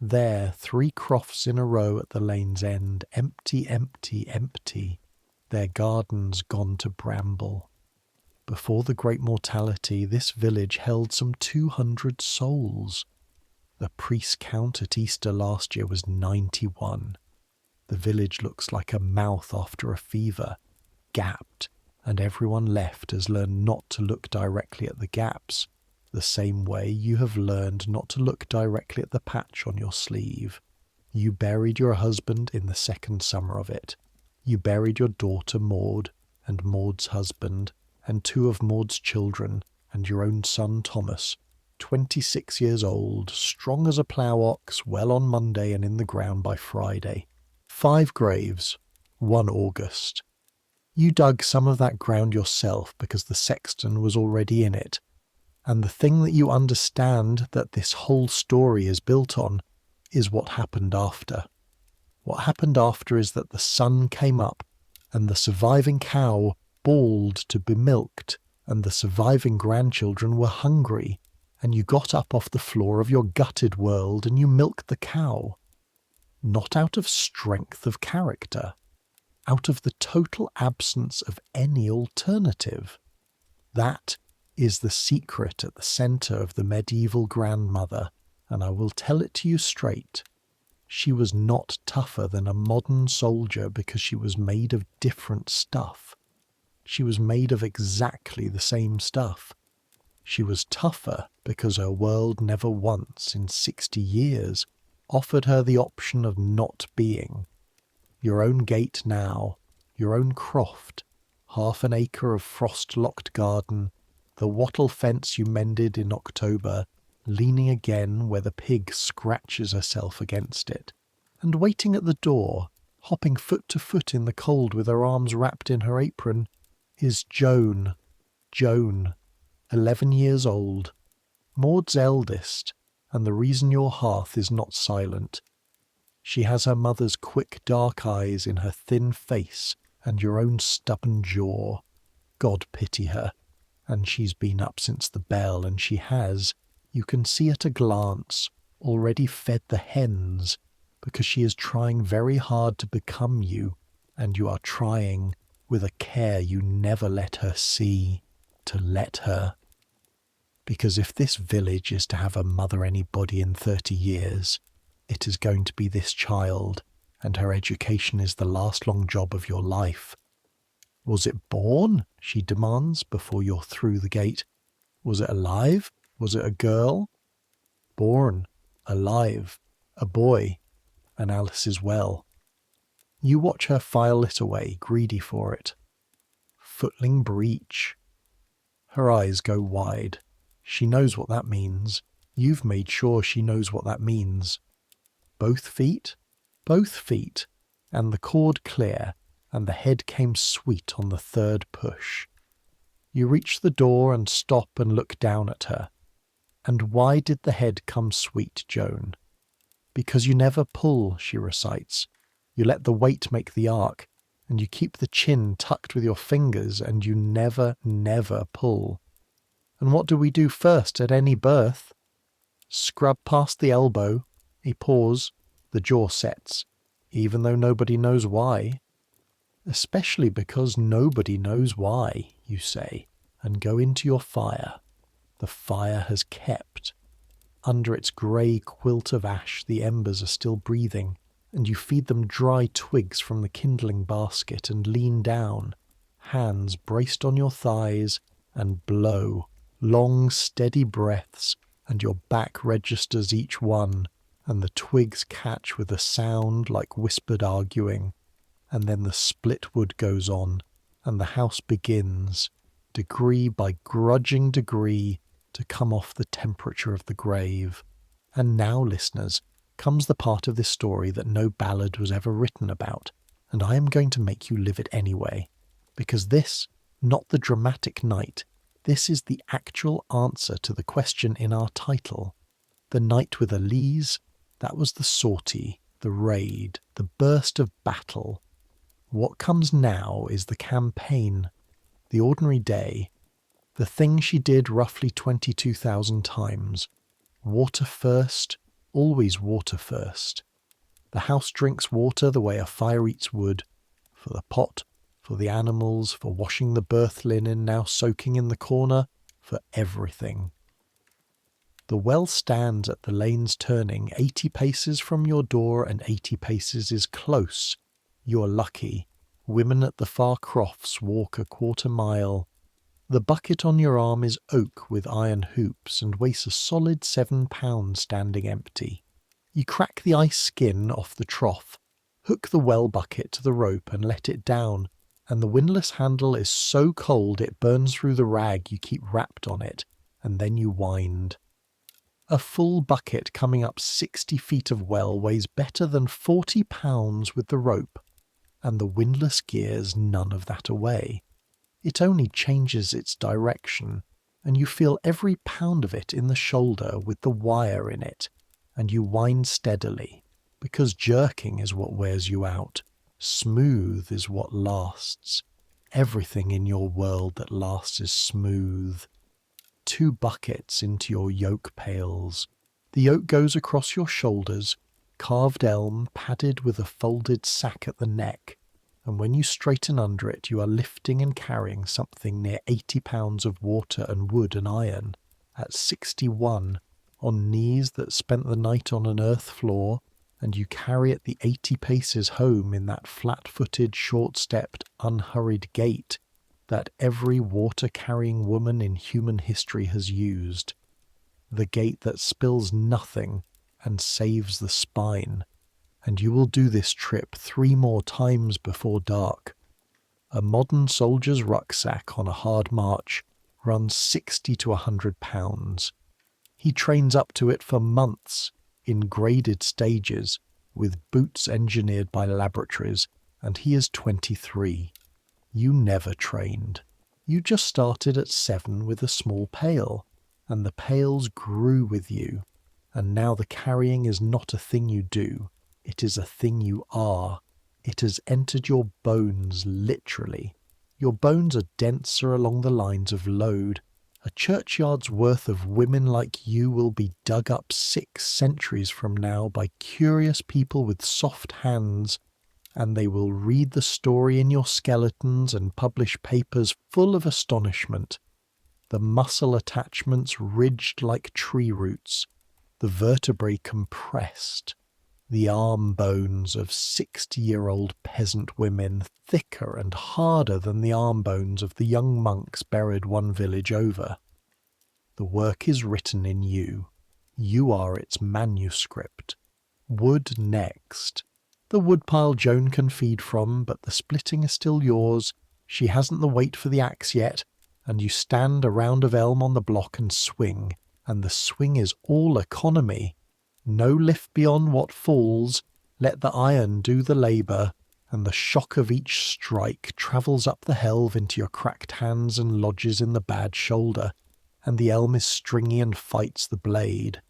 There 3 crofts in a row at the lane's end, empty, empty, empty, their gardens gone to bramble. Before the great mortality, this village held some 200 souls. The priest count at Easter last year was 91. The village looks like a mouth after a fever, gapped, and everyone left has learned not to look directly at the gaps, the same way you have learned not to look directly at the patch on your sleeve. You buried your husband in the second summer of it. You buried your daughter Maud, and Maud's husband, and 2 of Maud's children, and your own son Thomas, 26 years old, strong as a plough ox, well on Monday and in the ground by Friday. 5 graves, 1 August. You dug some of that ground yourself because the sexton was already in it. And the thing that you understand that this whole story is built on is what happened after. What happened after is that the sun came up and the surviving cow bawled to be milked, and the surviving grandchildren were hungry, and you got up off the floor of your gutted world and you milked the cow. Not out of strength of character, out of the total absence of any alternative. That is the secret at the centre of the medieval grandmother, and I will tell it to you straight. She was not tougher than a modern soldier because she was made of different stuff. She was made of exactly the same stuff. She was tougher because her world never once in 60 years offered her the option of not being. Your own gate now, your own croft, half an acre of frost-locked garden, the wattle fence you mended in October, leaning again where the pig scratches herself against it, and waiting at the door, hopping foot to foot in the cold with her arms wrapped in her apron, is Joan, 11 years old, Maud's eldest, and the reason your hearth is not silent. She has her mother's quick dark eyes in her thin face and your own stubborn jaw. God pity her. And she's been up since the bell, and she has, you can see at a glance, already fed the hens, because she is trying very hard to become you, and you are trying, with a care you never let her see, to let her. Because if this village is to have a mother anybody in 30 years, it is going to be this child, and her education is the last long job of your life. Was it born? She demands before you're through the gate. Was it alive? Was it a girl? Born, alive, a boy, and Alice is well. You watch her file it away, greedy for it. Footling breech. Her eyes go wide. She knows what that means. You've made sure she knows what that means. Both feet? Both feet, and the cord clear, and the head came sweet on the 3rd push. You reach the door and stop and look down at her. And why did the head come sweet, Joan? Because you never pull, she recites. You let the weight make the arc, and you keep the chin tucked with your fingers, and you never, never pull. And what do we do first at any birth? Scrub past the elbow, a pause, the jaw sets, even though nobody knows why. Especially because nobody knows why, you say, and go into your fire. The fire has kept. Under its grey quilt of ash the embers are still breathing, and you feed them dry twigs from the kindling basket and lean down, hands braced on your thighs, and blow, long steady breaths, and your back registers each one, and the twigs catch with a sound like whispered arguing. And then the split wood goes on, and the house begins, degree by grudging degree, to come off the temperature of the grave. And now, listeners, comes the part of this story that no ballad was ever written about, and I am going to make you live it anyway, because this, not the dramatic night, this is the actual answer to the question in our title. The night with Elise, that was the sortie, the raid, the burst of battle. What comes now is the campaign, the ordinary day, the thing she did roughly 22,000 times. Water first, always water first. The house drinks water the way a fire eats wood, for the pot, for the animals, for washing the birth linen now soaking in the corner, for everything. The well stands at the lane's turning 80 paces from your door, and 80 paces is close. You're lucky. Women at the far crofts walk a quarter mile. The bucket on your arm is oak with iron hoops and weighs a solid 7 pounds standing empty. You crack the ice skin off the trough, hook the well bucket to the rope and let it down, and the windlass handle is so cold it burns through the rag you keep wrapped on it, and then you wind. A full bucket coming up 60 feet of well weighs better than 40 pounds with the rope, and the windlass gears none of that away. It only changes its direction, and you feel every pound of it in the shoulder with the wire in it, and you wind steadily, because jerking is what wears you out. Smooth is what lasts. Everything in your world that lasts is smooth. 2 buckets into your yoke pails. The yoke goes across your shoulders, carved elm padded with a folded sack at the neck, and when you straighten under it you are lifting and carrying something near 80 pounds of water and wood and iron, at 61, on knees that spent the night on an earth floor, and you carry it the 80 paces home in that flat-footed, short-stepped, unhurried gait that every water-carrying woman in human history has used. The gait that spills nothing and saves the spine. And you will do this trip 3 more times before dark. A modern soldier's rucksack on a hard march runs 60 to 100 pounds. He trains up to it for months, in graded stages, with boots engineered by laboratories, and he is 23. You never trained. You just started at 7 with a small pail, and the pails grew with you, and now the carrying is not a thing you do. It is a thing you are. It has entered your bones, literally. Your bones are denser along the lines of load. A churchyard's worth of women like you will be dug up 6 centuries from now by curious people with soft hands, and they will read the story in your skeletons and publish papers full of astonishment. The muscle attachments ridged like tree roots, the vertebrae compressed, the arm bones of 60-year-old peasant women thicker and harder than the arm bones of the young monks buried one village over. The work is written in you. You are its manuscript. Wood next. The woodpile Joan can feed from, but the splitting is still yours. She hasn't the weight for the axe yet, and you stand a round of elm on the block and swing, and the swing is all economy. No lift beyond what falls, let the iron do the labour, and the shock of each strike travels up the helve into your cracked hands and lodges in the bad shoulder, and the elm is stringy and fights the blade.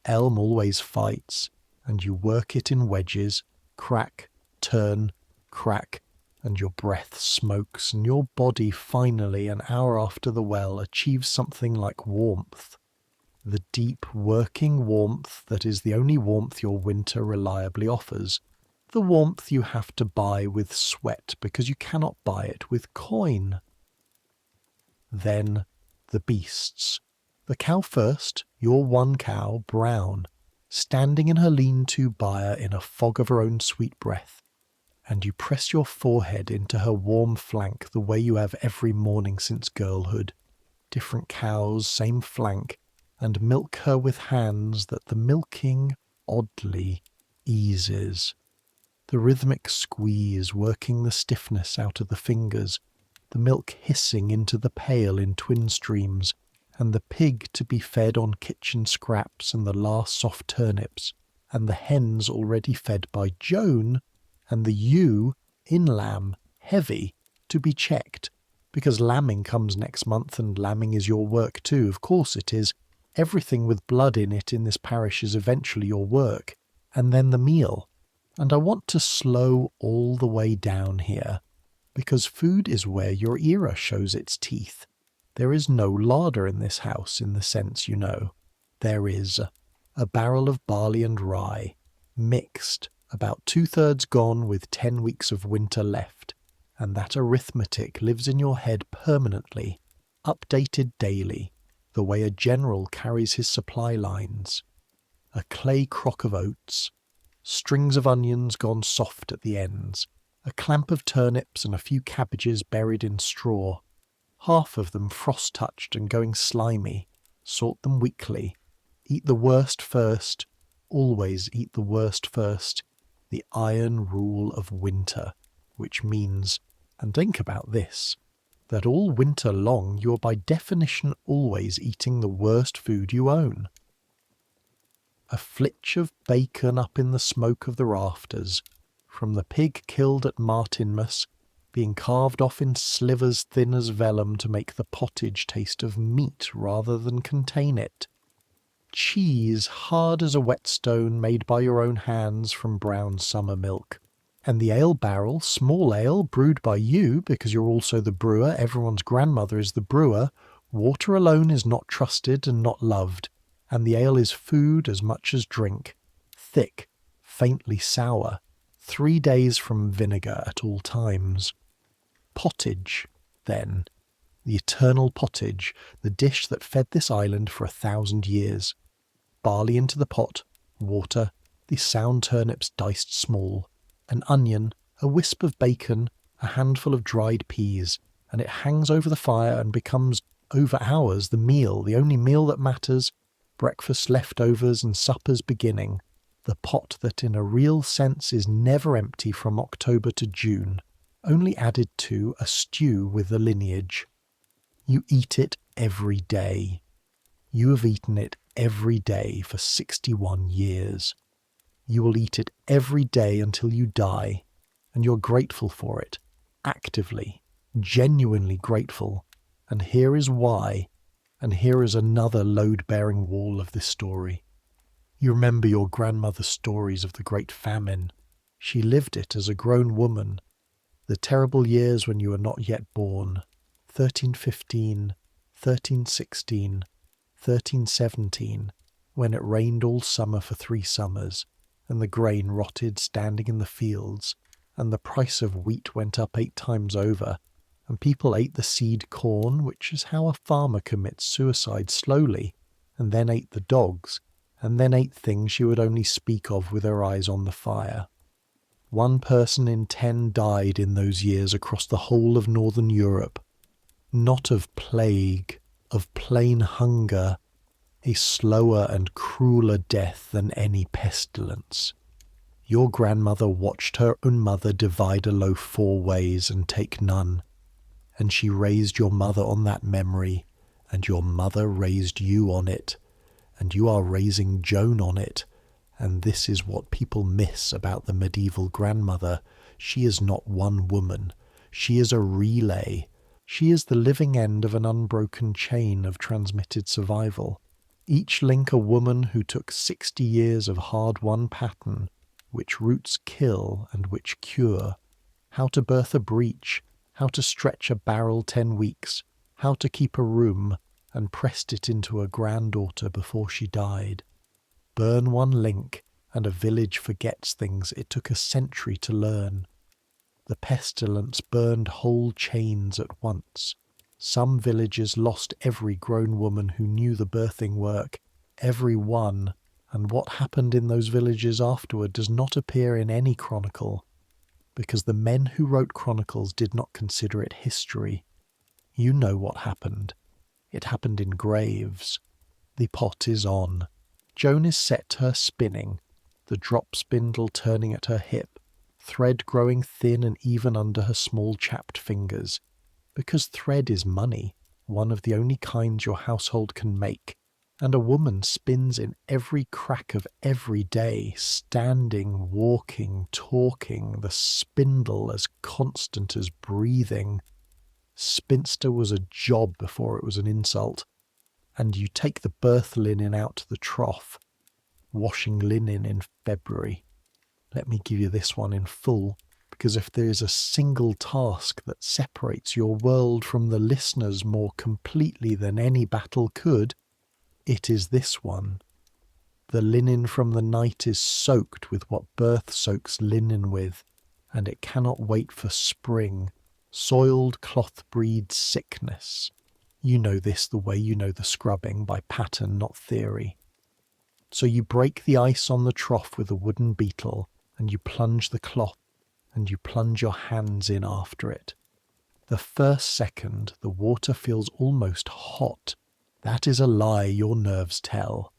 Elm always fights, and you work it in wedges, crack, turn, crack, and your breath smokes, and your body finally, an hour after the well, achieves something like warmth. The deep, working warmth that is the only warmth your winter reliably offers. The warmth you have to buy with sweat because you cannot buy it with coin. Then the beasts. The cow first, your one cow, Brown, standing in her lean-to byre in a fog of her own sweet breath, and you press your forehead into her warm flank the way you have every morning since girlhood. Different cows, same flank, and milk her with hands that the milking, oddly, eases. The rhythmic squeeze working the stiffness out of the fingers, the milk hissing into the pail in twin streams, and the pig to be fed on kitchen scraps and the last soft turnips, and the hens already fed by Joan, and the ewe, in lamb, heavy, to be checked, because lambing comes next month and lambing is your work too, of course it is. Everything with blood in it in this parish is eventually your work, and then the meal. And I want to slow all the way down here, because food is where your era shows its teeth. There is no larder in this house in the sense you know. There is a barrel of barley and rye, mixed, about 2/3 gone with 10 weeks of winter left, and that arithmetic lives in your head permanently, updated daily, the way a general carries his supply lines. A clay crock of oats, strings of onions gone soft at the ends, a clamp of turnips and a few cabbages buried in straw, half of them frost-touched and going slimy. Sort them weekly. Eat the worst first. Always eat the worst first. The iron rule of winter, which means, and think about this, that all winter long you're by definition always eating the worst food you own. A flitch of bacon up in the smoke of the rafters, from the pig killed at Martinmas, being carved off in slivers thin as vellum to make the pottage taste of meat rather than contain it. Cheese hard as a whetstone made by your own hands from brown summer milk. And the ale barrel, small ale, brewed by you because you're also the brewer, everyone's grandmother is the brewer. Water alone is not trusted and not loved, and the ale is food as much as drink. Thick, faintly sour, 3 days from vinegar at all times. Pottage, then, the eternal pottage, the dish that fed this island for 1,000 years. Barley into the pot, water, the sound turnips diced small, an onion, a wisp of bacon, a handful of dried peas, and it hangs over the fire and becomes, over hours, the meal, the only meal that matters, breakfast leftovers and suppers beginning, the pot that in a real sense is never empty from October to June, only added to a stew with the lineage. You eat it every day. You have eaten it every day for 61 years. You will eat it every day until you die, and you're grateful for it, actively, genuinely grateful. And here is why, and here is another load-bearing wall of this story. You remember your grandmother's stories of the Great Famine. She lived it as a grown woman. The terrible years when you were not yet born, 1315, 1316, 1317, when it rained all summer for 3 summers, and the grain rotted standing in the fields, and the price of wheat went up 8 times over, and people ate the seed corn, which is how a farmer commits suicide slowly, and then ate the dogs, and then ate things she would only speak of with her eyes on the fire. 1 person in 10 died in those years across the whole of northern Europe, not of plague, of plain hunger, a slower and crueler death than any pestilence. Your grandmother watched her own mother divide a loaf 4 ways and take none, and she raised your mother on that memory, and your mother raised you on it, and you are raising Joan on it, and this is what people miss about the medieval grandmother. She is not one woman. She is a relay. She is the living end of an unbroken chain of transmitted survival. Each link a woman who took 60 years of hard-won pattern, which roots kill and which cure, how to birth a breech, how to stretch a barrel 10 weeks, how to keep a room, and pressed it into a granddaughter before she died. Burn one link, and a village forgets things it took a century to learn. The pestilence burned whole chains at once. Some villages lost every grown woman who knew the birthing work, every one, and what happened in those villages afterward does not appear in any chronicle, because the men who wrote chronicles did not consider it history. You know what happened. It happened in graves. The pot is on. Joan is set to her spinning, the drop spindle turning at her hip, thread growing thin and even under her small chapped fingers, because thread is money, one of the only kinds your household can make, and a woman spins in every crack of every day, standing, walking, talking, the spindle as constant as breathing. Spinster was a job before it was an insult, and you take the birth linen out to the trough, washing linen in February. Let me give you this one in full, because if there is a single task that separates your world from the listeners more completely than any battle could, it is this one. The linen from the night is soaked with what birth soaks linen with, and it cannot wait for spring. Soiled cloth breeds sickness. You know this the way you know the scrubbing, by pattern, not theory. So you break the ice on the trough with a wooden beetle, and you plunge the cloth, and you plunge your hands in after it. The first second the water feels almost hot. That is a lie your nerves tell.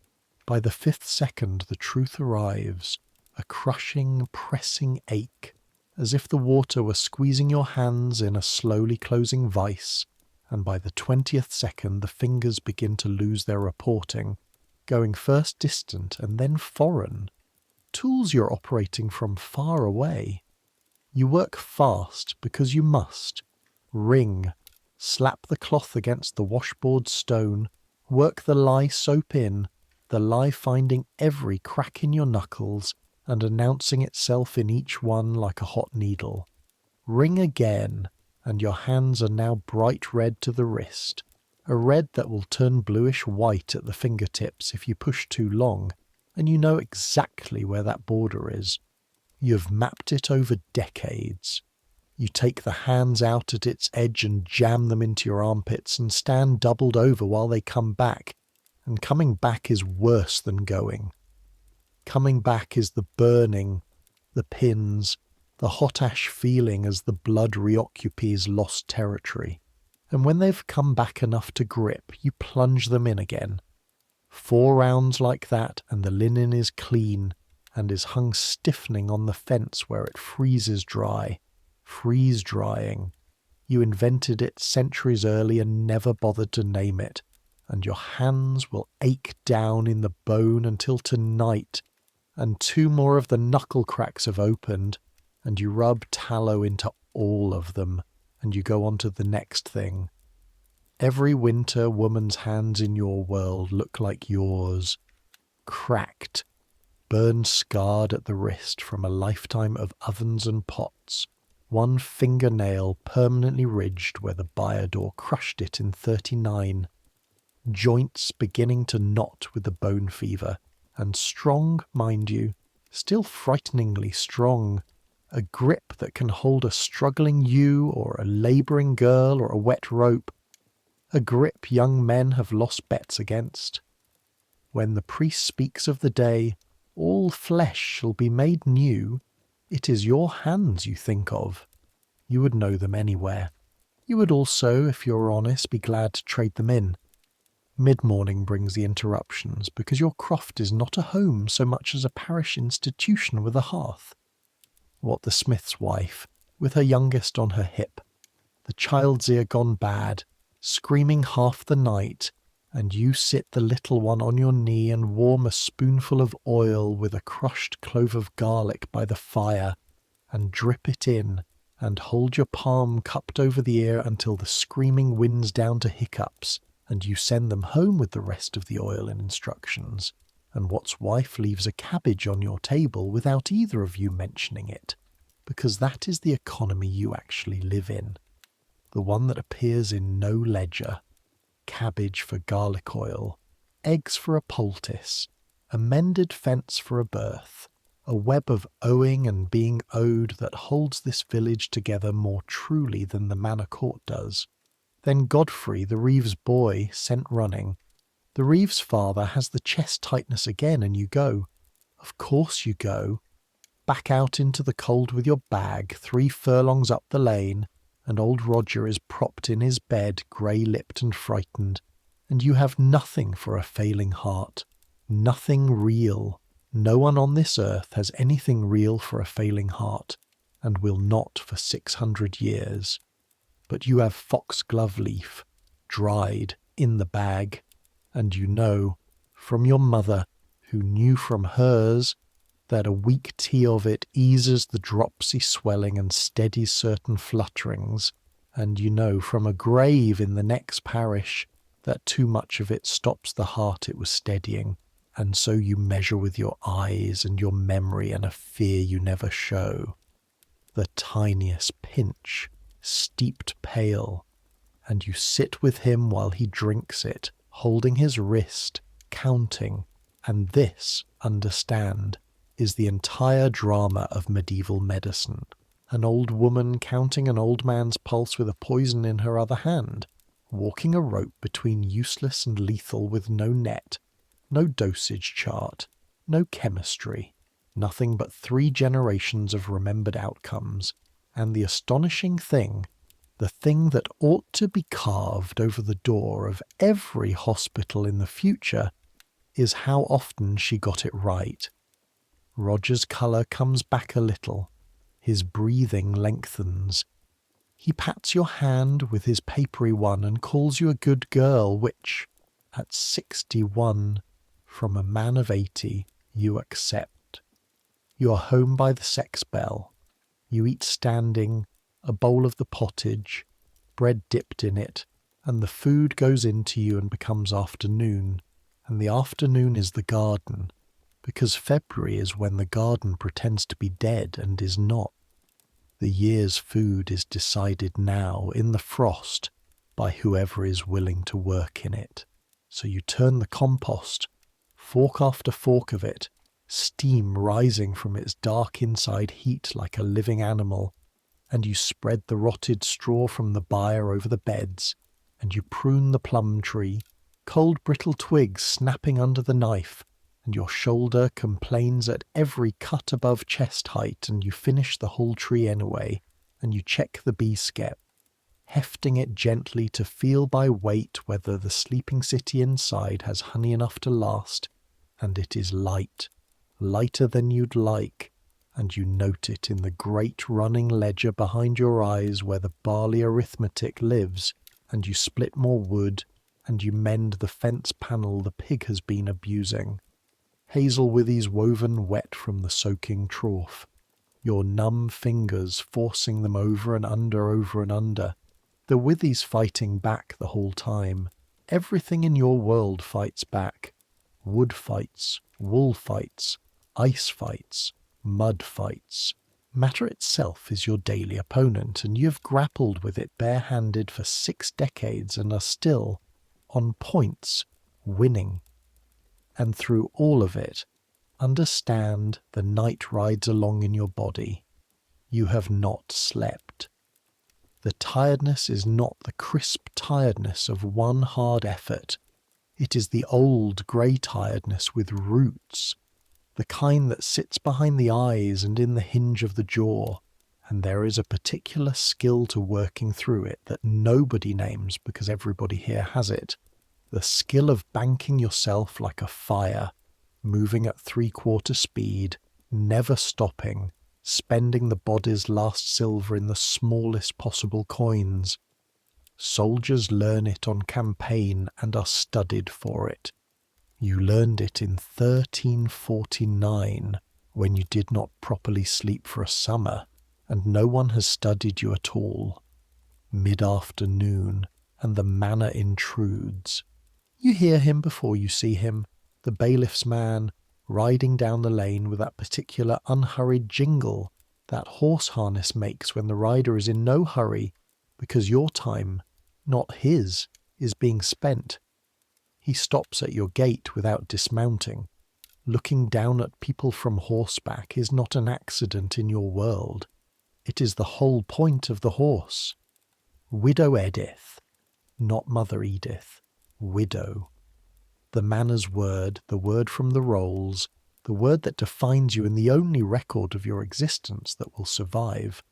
By the fifth second the truth arrives, a crushing, pressing ache, as if the water were squeezing your hands in a slowly closing vice, and by the 20th second the fingers begin to lose their reporting, going first distant and then foreign. Tools you're operating from far away. You work fast because you must. Wring, slap the cloth against the washboard stone, work the lye soap in, the lye finding every crack in your knuckles and announcing itself in each one like a hot needle. Wring again, and your hands are now bright red to the wrist, a red that will turn bluish white at the fingertips if you push too long, and you know exactly where that border is. You've mapped it over decades. You take the hands out at its edge and jam them into your armpits and stand doubled over while they come back, and coming back is worse than going. Coming back is the burning, the pins, the hot ash feeling as the blood reoccupies lost territory. And when they've come back enough to grip, you plunge them in again. 4 rounds like that and the linen is clean and is hung stiffening on the fence where it freezes dry. Freeze-drying. You invented it centuries early and never bothered to name it, and your hands will ache down in the bone until tonight, and 2 more of the knuckle cracks have opened, and you rub tallow into all of them, and you go on to the next thing. Every winter woman's hands in your world look like yours, cracked, burn-scarred at the wrist from a lifetime of ovens and pots, 1 fingernail permanently ridged where the Biodor crushed it in 39, joints beginning to knot with the bone fever, and strong, mind you, still frighteningly strong, a grip that can hold a struggling ewe or a labouring girl or a wet rope, a grip young men have lost bets against. When the priest speaks of the day, all flesh shall be made new, it is your hands you think of. You would know them anywhere. You would also, if you're honest, be glad to trade them in. Mid-morning brings the interruptions, because your croft is not a home so much as a parish institution with a hearth. What the smith's wife, with her youngest on her hip, the child's ear gone bad, screaming half the night, and you sit the little one on your knee and warm a spoonful of oil with a crushed clove of garlic by the fire, and drip it in, and hold your palm cupped over the ear until the screaming winds down to hiccups, and you send them home with the rest of the oil and instructions, and what's wife leaves a cabbage on your table without either of you mentioning it, because that is the economy you actually live in, the one that appears in no ledger. Cabbage for garlic oil, eggs for a poultice, a mended fence for a birth, a web of owing and being owed that holds this village together more truly than the manor court does. Then Godfrey, the Reeves boy, sent running. The Reeves father has the chest tightness again, and you go. Of course you go. Back out into the cold with your bag, 3 furlongs up the lane, and old Roger is propped in his bed, grey-lipped and frightened, and you have nothing for a failing heart, nothing real. No one on this earth has anything real for a failing heart, and will not for 600 years. But you have foxglove leaf, dried, in the bag, and you know, from your mother, who knew from hers, that a weak tea of it eases the dropsy swelling and steadies certain flutterings, and you know from a grave in the next parish that too much of it stops the heart it was steadying, and so you measure with your eyes and your memory and a fear you never show. The tiniest pinch, steeped pale, and you sit with him while he drinks it, holding his wrist, counting, and this, understand, is the entire drama of medieval medicine. An old woman counting an old man's pulse with a poison in her other hand, walking a rope between useless and lethal with no net, no dosage chart, no chemistry, nothing but 3 generations of remembered outcomes, and the astonishing thing, The thing that ought to be carved over the door of every hospital in the future is how often she got it right. Roger's colour comes back a little. His breathing lengthens. He pats your hand with his papery one and calls you a good girl, which, at 61, from a man of 80, you accept. You are home by the sex bell. You eat standing, a bowl of the pottage, bread dipped in it, and the food goes into you and becomes afternoon, and the afternoon is the garden, because February is when the garden pretends to be dead and is not. The year's food is decided now, in the frost, by whoever is willing to work in it. So you turn the compost, fork after fork of it, steam rising from its dark inside heat like a living animal, and you spread the rotted straw from the byre over the beds, and you prune the plum tree, cold brittle twigs snapping under the knife, and your shoulder complains at every cut above chest height, and you finish the whole tree anyway, and you check the bee skep, hefting it gently to feel by weight whether the sleeping city inside has honey enough to last, and it is light, lighter than you'd like, and you note it in the great running ledger behind your eyes where the barley arithmetic lives, and you split more wood, and you mend the fence panel the pig has been abusing. Hazel withies woven wet from the soaking trough, your numb fingers forcing them over and under, the withies fighting back the whole time. Everything in your world fights back. Wood fights, wool fights, ice fights, mud fights. Matter itself is your daily opponent, and you have grappled with it barehanded for 6 decades and are still, on points, winning. And through all of it, understand the night rides along in your body. You have not slept. The tiredness is not the crisp tiredness of one hard effort. It is the old grey tiredness with roots, the kind that sits behind the eyes and in the hinge of the jaw, and there is a particular skill to working through it that nobody names because everybody here has it. The skill of banking yourself like a fire, moving at 3/4 speed, never stopping, spending the body's last silver in the smallest possible coins. Soldiers learn it on campaign and are studied for it. You learned it in 1349, when you did not properly sleep for a summer, and no one has studied you at all. Mid-afternoon, and the manna intrudes. You hear him before you see him, the bailiff's man, riding down the lane with that particular unhurried jingle that horse harness makes when the rider is in no hurry, because your time, not his, is being spent. He stops at your gate without dismounting. Looking down at people from horseback is not an accident in your world. It is the whole point of the horse. Widow Edith, not Mother Edith. Widow. The manor's word, the word from the rolls, the word that defines you in the only record of your existence that will survive.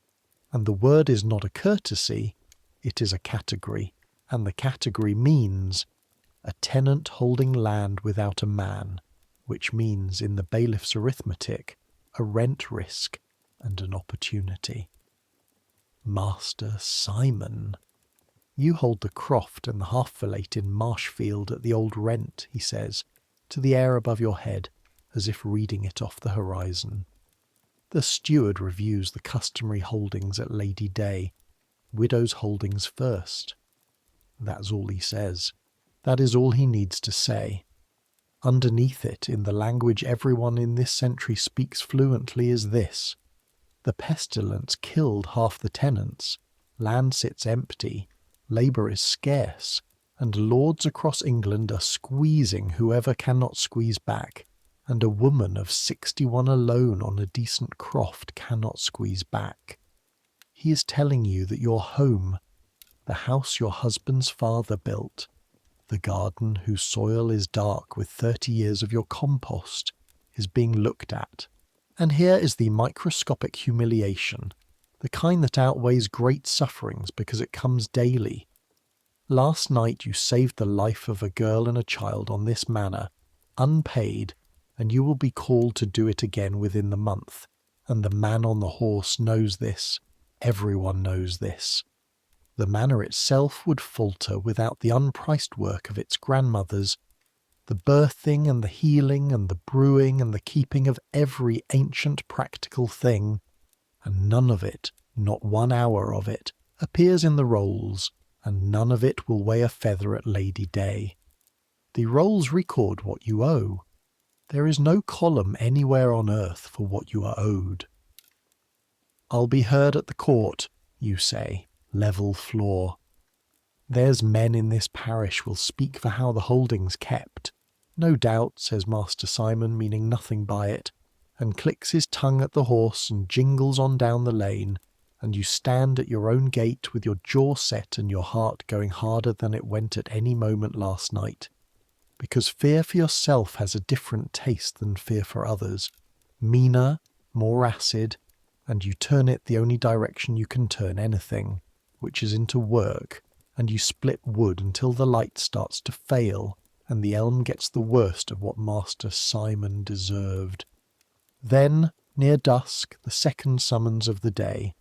And the word is not a courtesy, it is a category, and the category means a tenant holding land without a man, which means in the bailiff's arithmetic a rent risk and an opportunity. Master Simon. You hold the croft and the half-fillet in Marshfield at the old rent, he says, to the air above your head, as if reading it off the horizon. The steward reviews the customary holdings at Lady Day. Widow's holdings first. That's all he says. That is all he needs to say. Underneath it, in the language everyone in this century speaks fluently, is this. The pestilence killed half the tenants. Land sits empty. Labour is scarce, and lords across England are squeezing whoever cannot squeeze back, and a woman of 61 alone on a decent croft cannot squeeze back. He is telling you that your home, the house your husband's father built, the garden whose soil is dark with 30 years of your compost, is being looked at. And here is the microscopic humiliation. the kind that outweighs great sufferings because it comes daily. Last night you saved the life of a girl and a child on this manner, unpaid, and you will be called to do it again within the month. And the man on the horse knows this. Everyone knows this. The manor itself would falter without the unpriced work of its grandmothers, the birthing and the healing and the brewing and the keeping of every ancient practical thing, and none of it, not 1 hour of it, appears in the rolls, and none of it will weigh a feather at Lady Day. The rolls record what you owe. There is no column anywhere on earth for what you are owed. I'll be heard at the court, you say, level floor. There's men in this parish will speak for how the holding's kept. No doubt, says Master Simon, meaning nothing by it, and clicks his tongue at the horse and jingles on down the lane, and you stand at your own gate with your jaw set and your heart going harder than it went at any moment last night. Because fear for yourself has a different taste than fear for others, meaner, more acid, and you turn it the only direction you can turn anything, which is into work, and you split wood until the light starts to fail, and the elm gets the worst of what Master Simon deserved. Then, near dusk, the second summons of the day.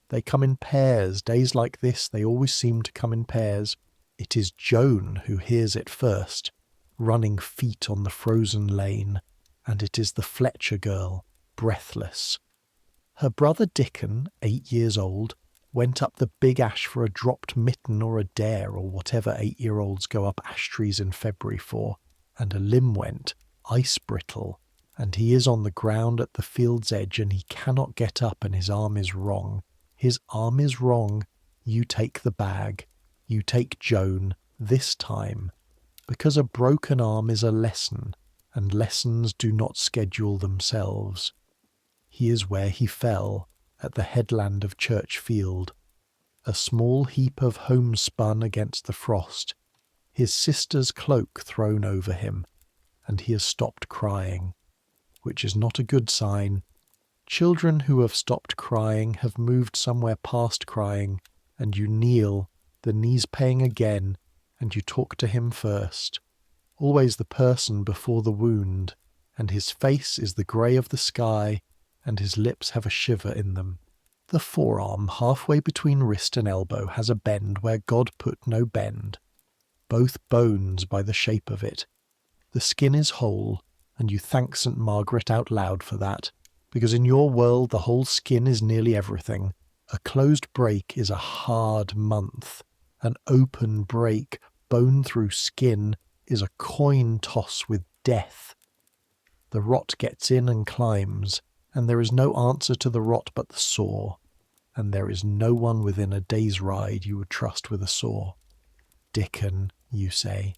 They come in pairs. Days like this, they always seem to come in pairs. It is Joan who hears it first, running feet on the frozen lane, and it is the Fletcher girl, breathless. Her brother Dickon, 8 years old, went up the big ash for a dropped mitten or a dare or whatever 8-year-olds go up ash trees in February for, and a limb went, ice brittle, and he is on the ground at the field's edge and he cannot get up and his arm is wrong. His arm is wrong. You take the bag. You take Joan, this time, because a broken arm is a lesson, and lessons do not schedule themselves. He is where he fell, at the headland of Churchfield, a small heap of homespun against the frost, his sister's cloak thrown over him, and he has stopped crying, which is not a good sign. Children who have stopped crying have moved somewhere past crying, and you kneel, the knees paying again, and you talk to him first, always the person before the wound, and his face is the grey of the sky, and his lips have a shiver in them. The forearm halfway between wrist and elbow has a bend where God put no bend. Both bones by the shape of it. The skin is whole, and you thank St. Margaret out loud for that, because in your world the whole skin is nearly everything. A closed break is a hard month. An open break, bone through skin, is a coin toss with death. The rot gets in and climbs, and there is no answer to the rot but the saw, and there is no one within a day's ride you would trust with a saw. Dickon, you say,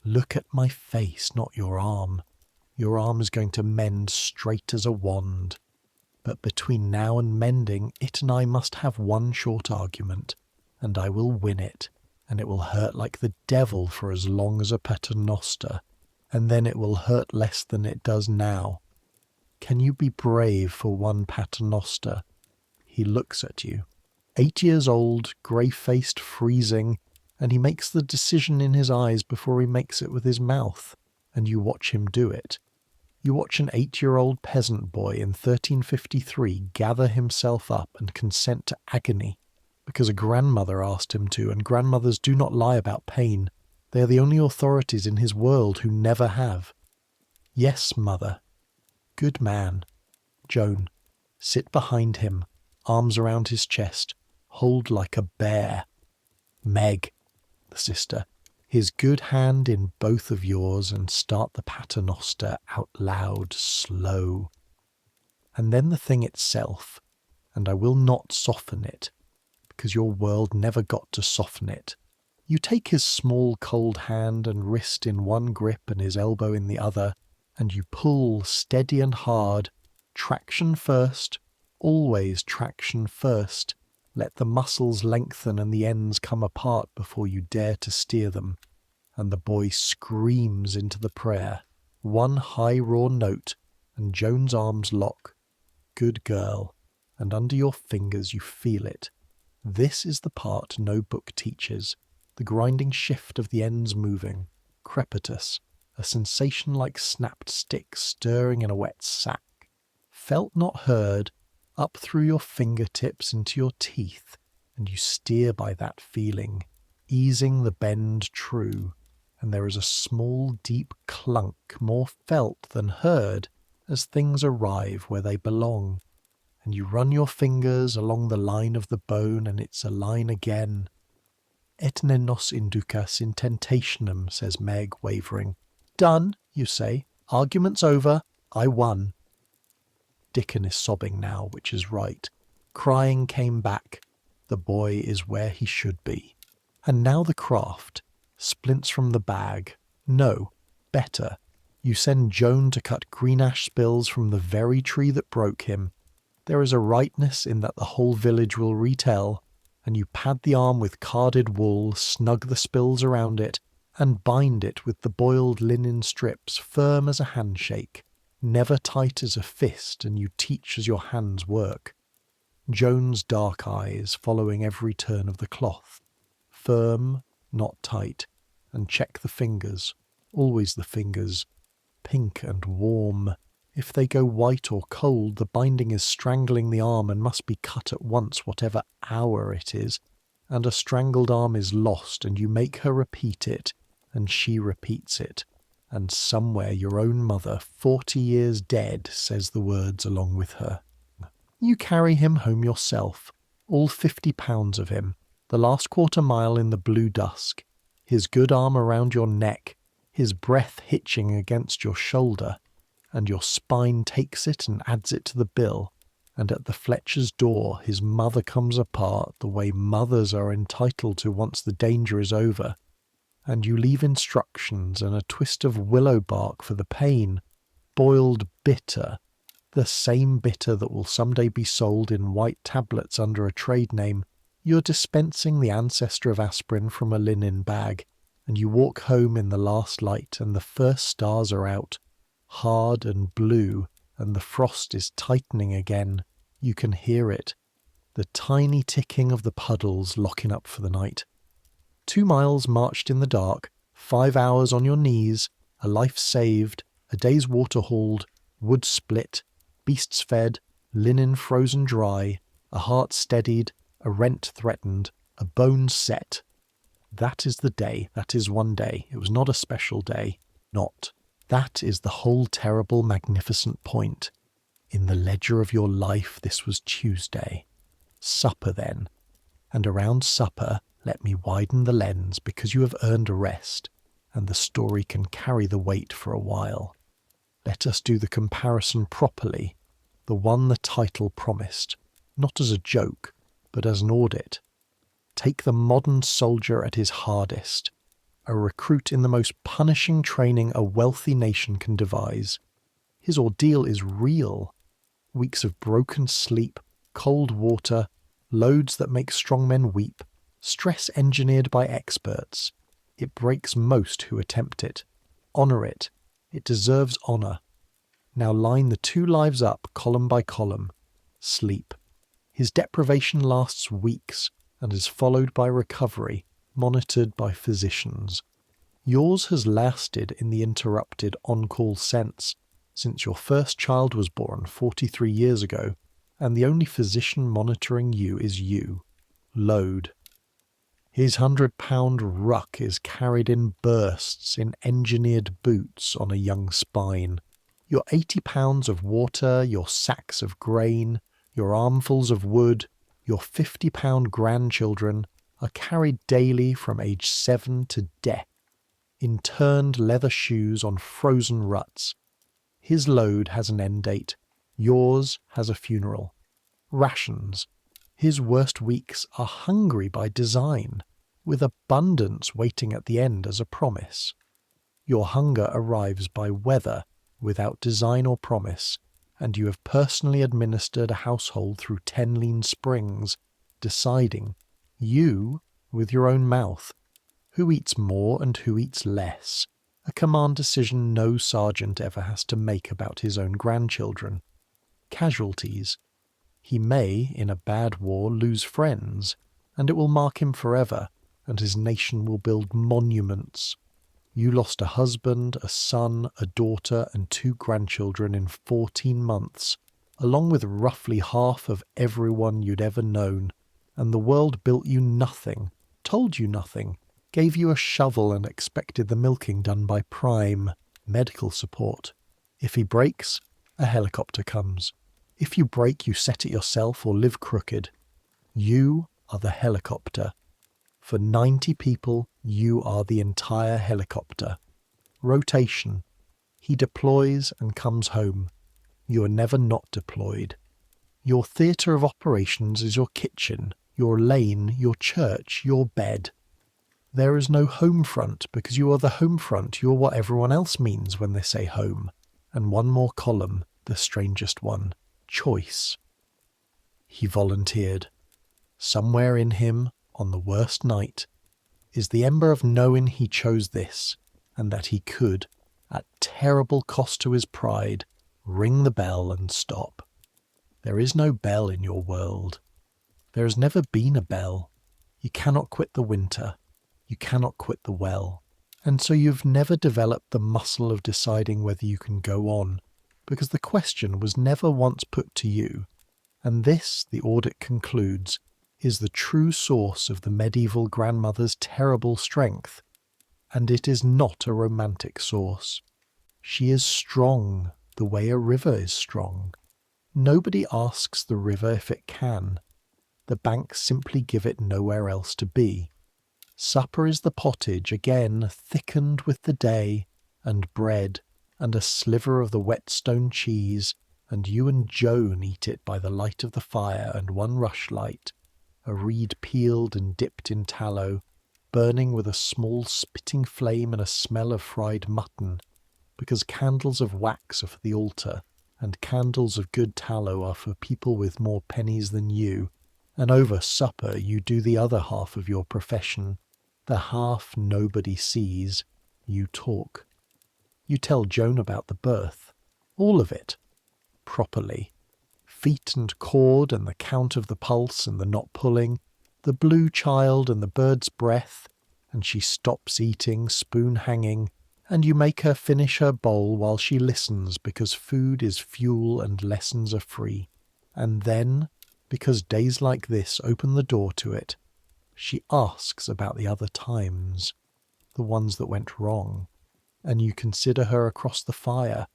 look at my face, not your arm. Your arm is going to mend straight as a wand. But between now and mending, it and I must have one short argument, and I will win it, and it will hurt like the devil for as long as a paternoster, and then it will hurt less than it does now. Can you be brave for one paternoster? He looks at you. 8 years old, grey-faced, freezing, and he makes the decision in his eyes before he makes it with his mouth, and you watch him do it. You watch an 8-year-old peasant boy in 1353 gather himself up and consent to agony, because a grandmother asked him to, and grandmothers do not lie about pain. They are the only authorities in his world who never have. Yes, mother. Good man. Joan, sit behind him, arms around his chest, hold like a bear. Meg, the sister, his good hand in both of yours, and start the paternoster out loud, slow. And then the thing itself, and I will not soften it, because your world never got to soften it. You take his small cold hand and wrist in one grip and his elbow in the other, and you pull steady and hard, traction first, always traction first. Let the muscles lengthen and the ends come apart before you dare to steer them. And the boy screams into the prayer, one high raw note, and Joan's arms lock. Good girl. and under your fingers you feel it. This is the part no book teaches, the grinding shift of the ends moving, crepitus, a sensation like snapped sticks stirring in a wet sack. Felt not heard, up through your fingertips into your teeth, and you steer by that feeling, easing the bend true, and there is a small deep clunk more felt than heard as things arrive where they belong, and you run your fingers along the line of the bone, and it's a line again. Et ne nos inducas in tentationem, says Meg, wavering. Done, you say. Argument's over. I won. Dickon is sobbing now, which is right. Crying came back. The boy is where he should be. And now the craft. Splints from the bag. No, better. You send Joan to cut green ash spills from the very tree that broke him. There is a rightness in that the whole village will retell, and you pad the arm with carded wool, snug the spills around it, and bind it with the boiled linen strips firm as a handshake, never tight as a fist, and you teach as your hands work. Joan's dark eyes following every turn of the cloth. Firm, not tight, and check the fingers, always the fingers, pink and warm. If they go white or cold, the binding is strangling the arm and must be cut at once whatever hour it is, and a strangled arm is lost, and you make her repeat it, and she repeats it, and somewhere your own mother, 40 years dead, says the words along with her. You carry him home yourself, all 50 pounds of him, the last quarter mile in the blue dusk, his good arm around your neck, his breath hitching against your shoulder, and your spine takes it and adds it to the bill, and at the Fletcher's door his mother comes apart the way mothers are entitled to once the danger is over, and you leave instructions and a twist of willow bark for the pain, boiled bitter, the same bitter that will someday be sold in white tablets under a trade name. You're dispensing the ancestor of aspirin from a linen bag, and you walk home in the last light, and the first stars are out, hard and blue, and the frost is tightening again. You can hear it, the tiny ticking of the puddles locking up for the night. 2 miles marched in the dark, 5 hours on your knees, a life saved, a day's water hauled, wood split, beasts fed, linen frozen dry, a heart steadied, a rent threatened, a bone set. That is the day. That is one day. It was not a special day. Not. That is the whole terrible, magnificent point. In the ledger of your life, this was Tuesday. Supper, then. And around supper, let me widen the lens, because you have earned a rest, and the story can carry the weight for a while. Let us do the comparison properly, the one the title promised, not as a joke, but as an audit. Take the modern soldier at his hardest, a recruit in the most punishing training a wealthy nation can devise. His ordeal is real. Weeks of broken sleep, cold water, loads that make strong men weep, stress engineered by experts. It breaks most who attempt it. Honour it. It deserves honour. Now line the 2 lives up, column by column. Sleep. His deprivation lasts weeks, and is followed by recovery, monitored by physicians. Yours has lasted in the interrupted on-call sense, since your first child was born 43 years ago, and the only physician monitoring you is you. Load. His 100-pound ruck is carried in bursts in engineered boots on a young spine. Your 80 pounds of water, your sacks of grain, your armfuls of wood, your 50-pound grandchildren are carried daily from age 7 to death, in turned leather shoes on frozen ruts. His load has an end date. Yours has a funeral. Rations. His worst weeks are hungry by design, with abundance waiting at the end as a promise. Your hunger arrives by weather, without design or promise, and you have personally administered a household through 10 lean springs, deciding, you, with your own mouth, who eats more and who eats less, a command decision no sergeant ever has to make about his own grandchildren. Casualties. He may, in a bad war, lose friends, and it will mark him forever, and his nation will build monuments. You lost a husband, a son, a daughter, and 2 grandchildren in 14 months, along with roughly half of everyone you'd ever known, and the world built you nothing, told you nothing, gave you a shovel and expected the milking done by Prime, medical support. If he breaks, a helicopter comes. If you break, you set it yourself or live crooked. You are the helicopter. For 90 people, you are the entire helicopter. Rotation. He deploys and comes home. You are never not deployed. Your theatre of operations is your kitchen, your lane, your church, your bed. There is no home front because you are the home front. You are what everyone else means when they say home. And one more column, the strangest one, choice. He volunteered. Somewhere in him, on the worst night, is the ember of knowing he chose this, and that he could, at terrible cost to his pride, ring the bell and stop. There is no bell in your world. There has never been a bell. You cannot quit the winter. You cannot quit the well. And so you've never developed the muscle of deciding whether you can go on, because the question was never once put to you. And this, the audit concludes, is the true source of the medieval grandmother's terrible strength. And it is not a romantic source. She is strong, the way a river is strong. Nobody asks the river if it can. The banks simply give it nowhere else to be. Supper is the pottage, again thickened with the day, and bread, and a sliver of the whetstone cheese, and you and Joan eat it by the light of the fire and one rushlight, a reed peeled and dipped in tallow, burning with a small spitting flame and a smell of fried mutton, because candles of wax are for the altar, and candles of good tallow are for people with more pennies than you, and over supper you do the other half of your profession, the half nobody sees. You talk. You tell Joan about the birth. All of it. Properly. Feet and cord and the count of the pulse and the not pulling, the blue child and the bird's breath, and she stops eating, spoon hanging, and you make her finish her bowl while she listens because food is fuel and lessons are free. And then, because days like this open the door to it, she asks about the other times, the ones that went wrong, and you consider her across the fire,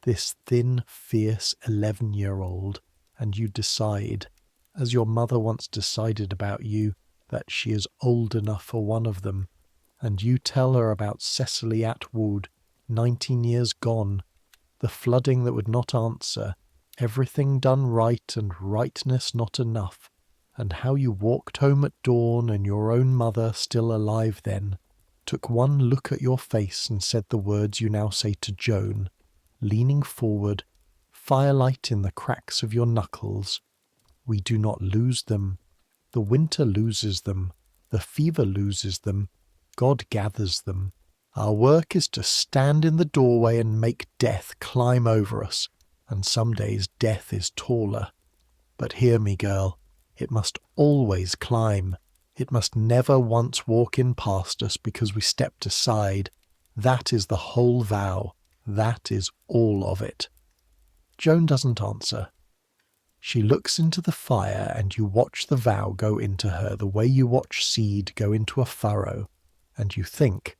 this thin, fierce 11-year-old, and you decide, as your mother once decided about you, that she is old enough for one of them, and you tell her about Cecily Atwood, 19 years gone, the flooding that would not answer, everything done right and rightness not enough, and how you walked home at dawn and your own mother, still alive then, took one look at your face and said the words you now say to Joan, leaning forward, firelight in the cracks of your knuckles. We do not lose them. The winter loses them. The fever loses them. God gathers them. Our work is to stand in the doorway and make death climb over us, and some days death is taller. But hear me, girl, it must always climb. It must never once walk in past us because we stepped aside. That is the whole vow. That is all of it. Joan doesn't answer. She looks into the fire and you watch the vow go into her the way you watch seed go into a furrow, and you think,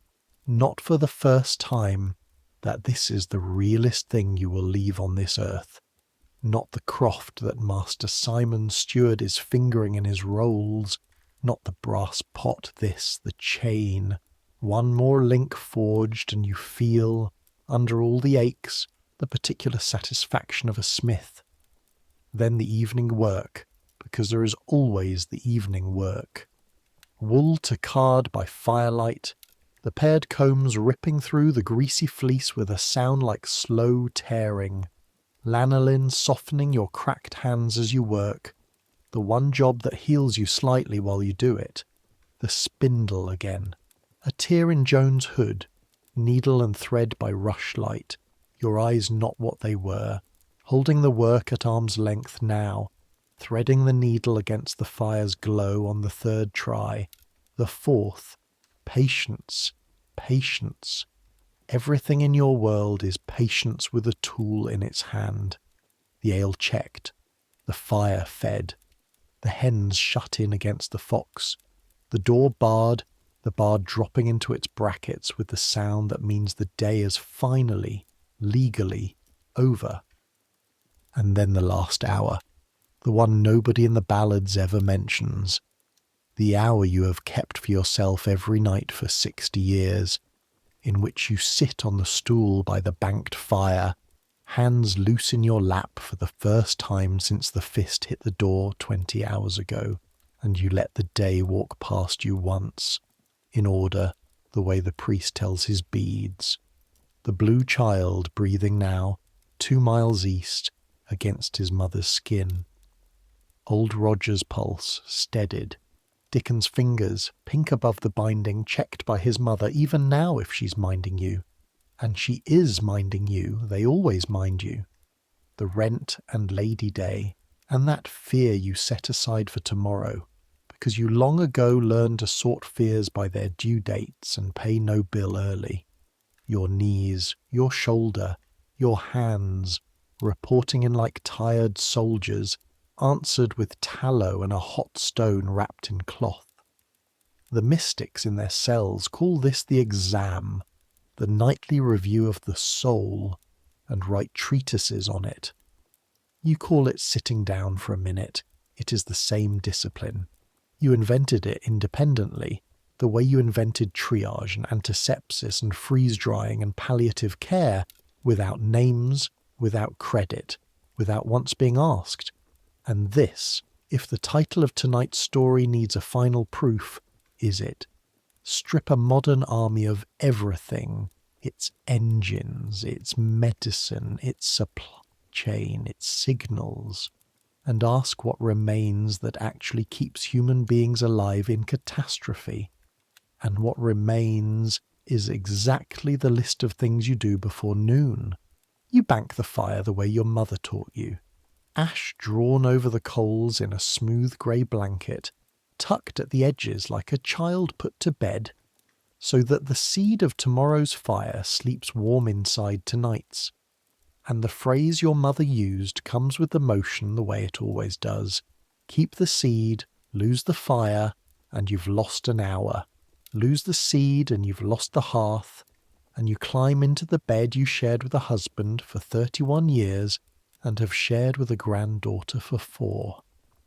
not for the first time, that this is the realest thing you will leave on this earth. Not the croft that Master Simon Steward is fingering in his rolls, not the brass pot this, the chain. One more link forged and you feel, under all the aches, the particular satisfaction of a smith. Then the evening work, because there is always the evening work. Wool to card by firelight, the paired combs ripping through the greasy fleece with a sound like slow tearing. Lanolin softening your cracked hands as you work, the one job that heals you slightly while you do it. The spindle again. A tear in Joan's hood, needle and thread by rushlight, your eyes not what they were, holding the work at arm's length now, threading the needle against the fire's glow on the third try. The fourth, patience, patience. Everything in your world is patience with a tool in its hand. The ale checked, the fire fed, the hens shut in against the fox, the door barred, the bar dropping into its brackets with the sound that means the day is finally, legally, over. And then the last hour, the one nobody in the ballads ever mentions. The hour you have kept for yourself every night for 60 years, in which you sit on the stool by the banked fire, hands loose in your lap for the first time since the fist hit the door 20 hours ago, and you let the day walk past you once, in order, the way the priest tells his beads. The blue child breathing now, 2 miles east, against his mother's skin. Old Roger's pulse steadied. Dickon's fingers, pink above the binding, checked by his mother, even now if she's minding you. And she is minding you, they always mind you. The rent and Lady Day, and that fear you set aside for tomorrow, because you long ago learned to sort fears by their due dates and pay no bill early. Your knees, your shoulder, your hands, reporting in like tired soldiers, answered with tallow and a hot stone wrapped in cloth. The mystics in their cells call this the exam, the nightly review of the soul, and write treatises on it. You call it sitting down for a minute. It is the same discipline. You invented it independently, the way you invented triage and antisepsis and freeze-drying and palliative care, without names, without credit, without once being asked. And this, if the title of tonight's story needs a final proof, is it. Strip a modern army of everything, its engines, its medicine, its supply chain, its signals, and ask what remains that actually keeps human beings alive in catastrophe. And what remains is exactly the list of things you do before noon. You bank the fire the way your mother taught you. Ash drawn over the coals in a smooth grey blanket, tucked at the edges like a child put to bed, so that the seed of tomorrow's fire sleeps warm inside tonight's. And the phrase your mother used comes with the motion the way it always does. Keep the seed, lose the fire, and you've lost an hour. Lose the seed and you've lost the hearth, and you climb into the bed you shared with a husband for 31 years and have shared with a granddaughter for 4,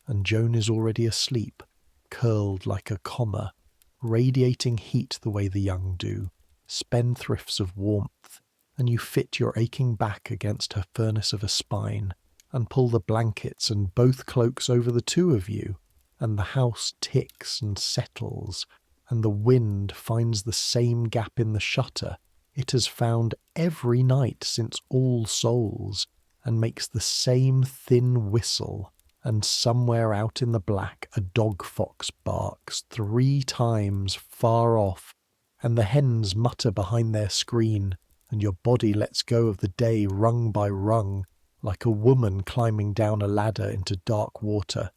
and Joan is already asleep, curled like a comma, radiating heat the way the young do, spendthrifts of warmth, and you fit your aching back against her furnace of a spine, and pull the blankets and both cloaks over the two of you, and the house ticks and settles, and the wind finds the same gap in the shutter it has found every night since All Souls, and makes the same thin whistle, and somewhere out in the black a dog fox barks 3 times far off, and the hens mutter behind their screen, and your body lets go of the day rung by rung, like a woman climbing down a ladder into dark water,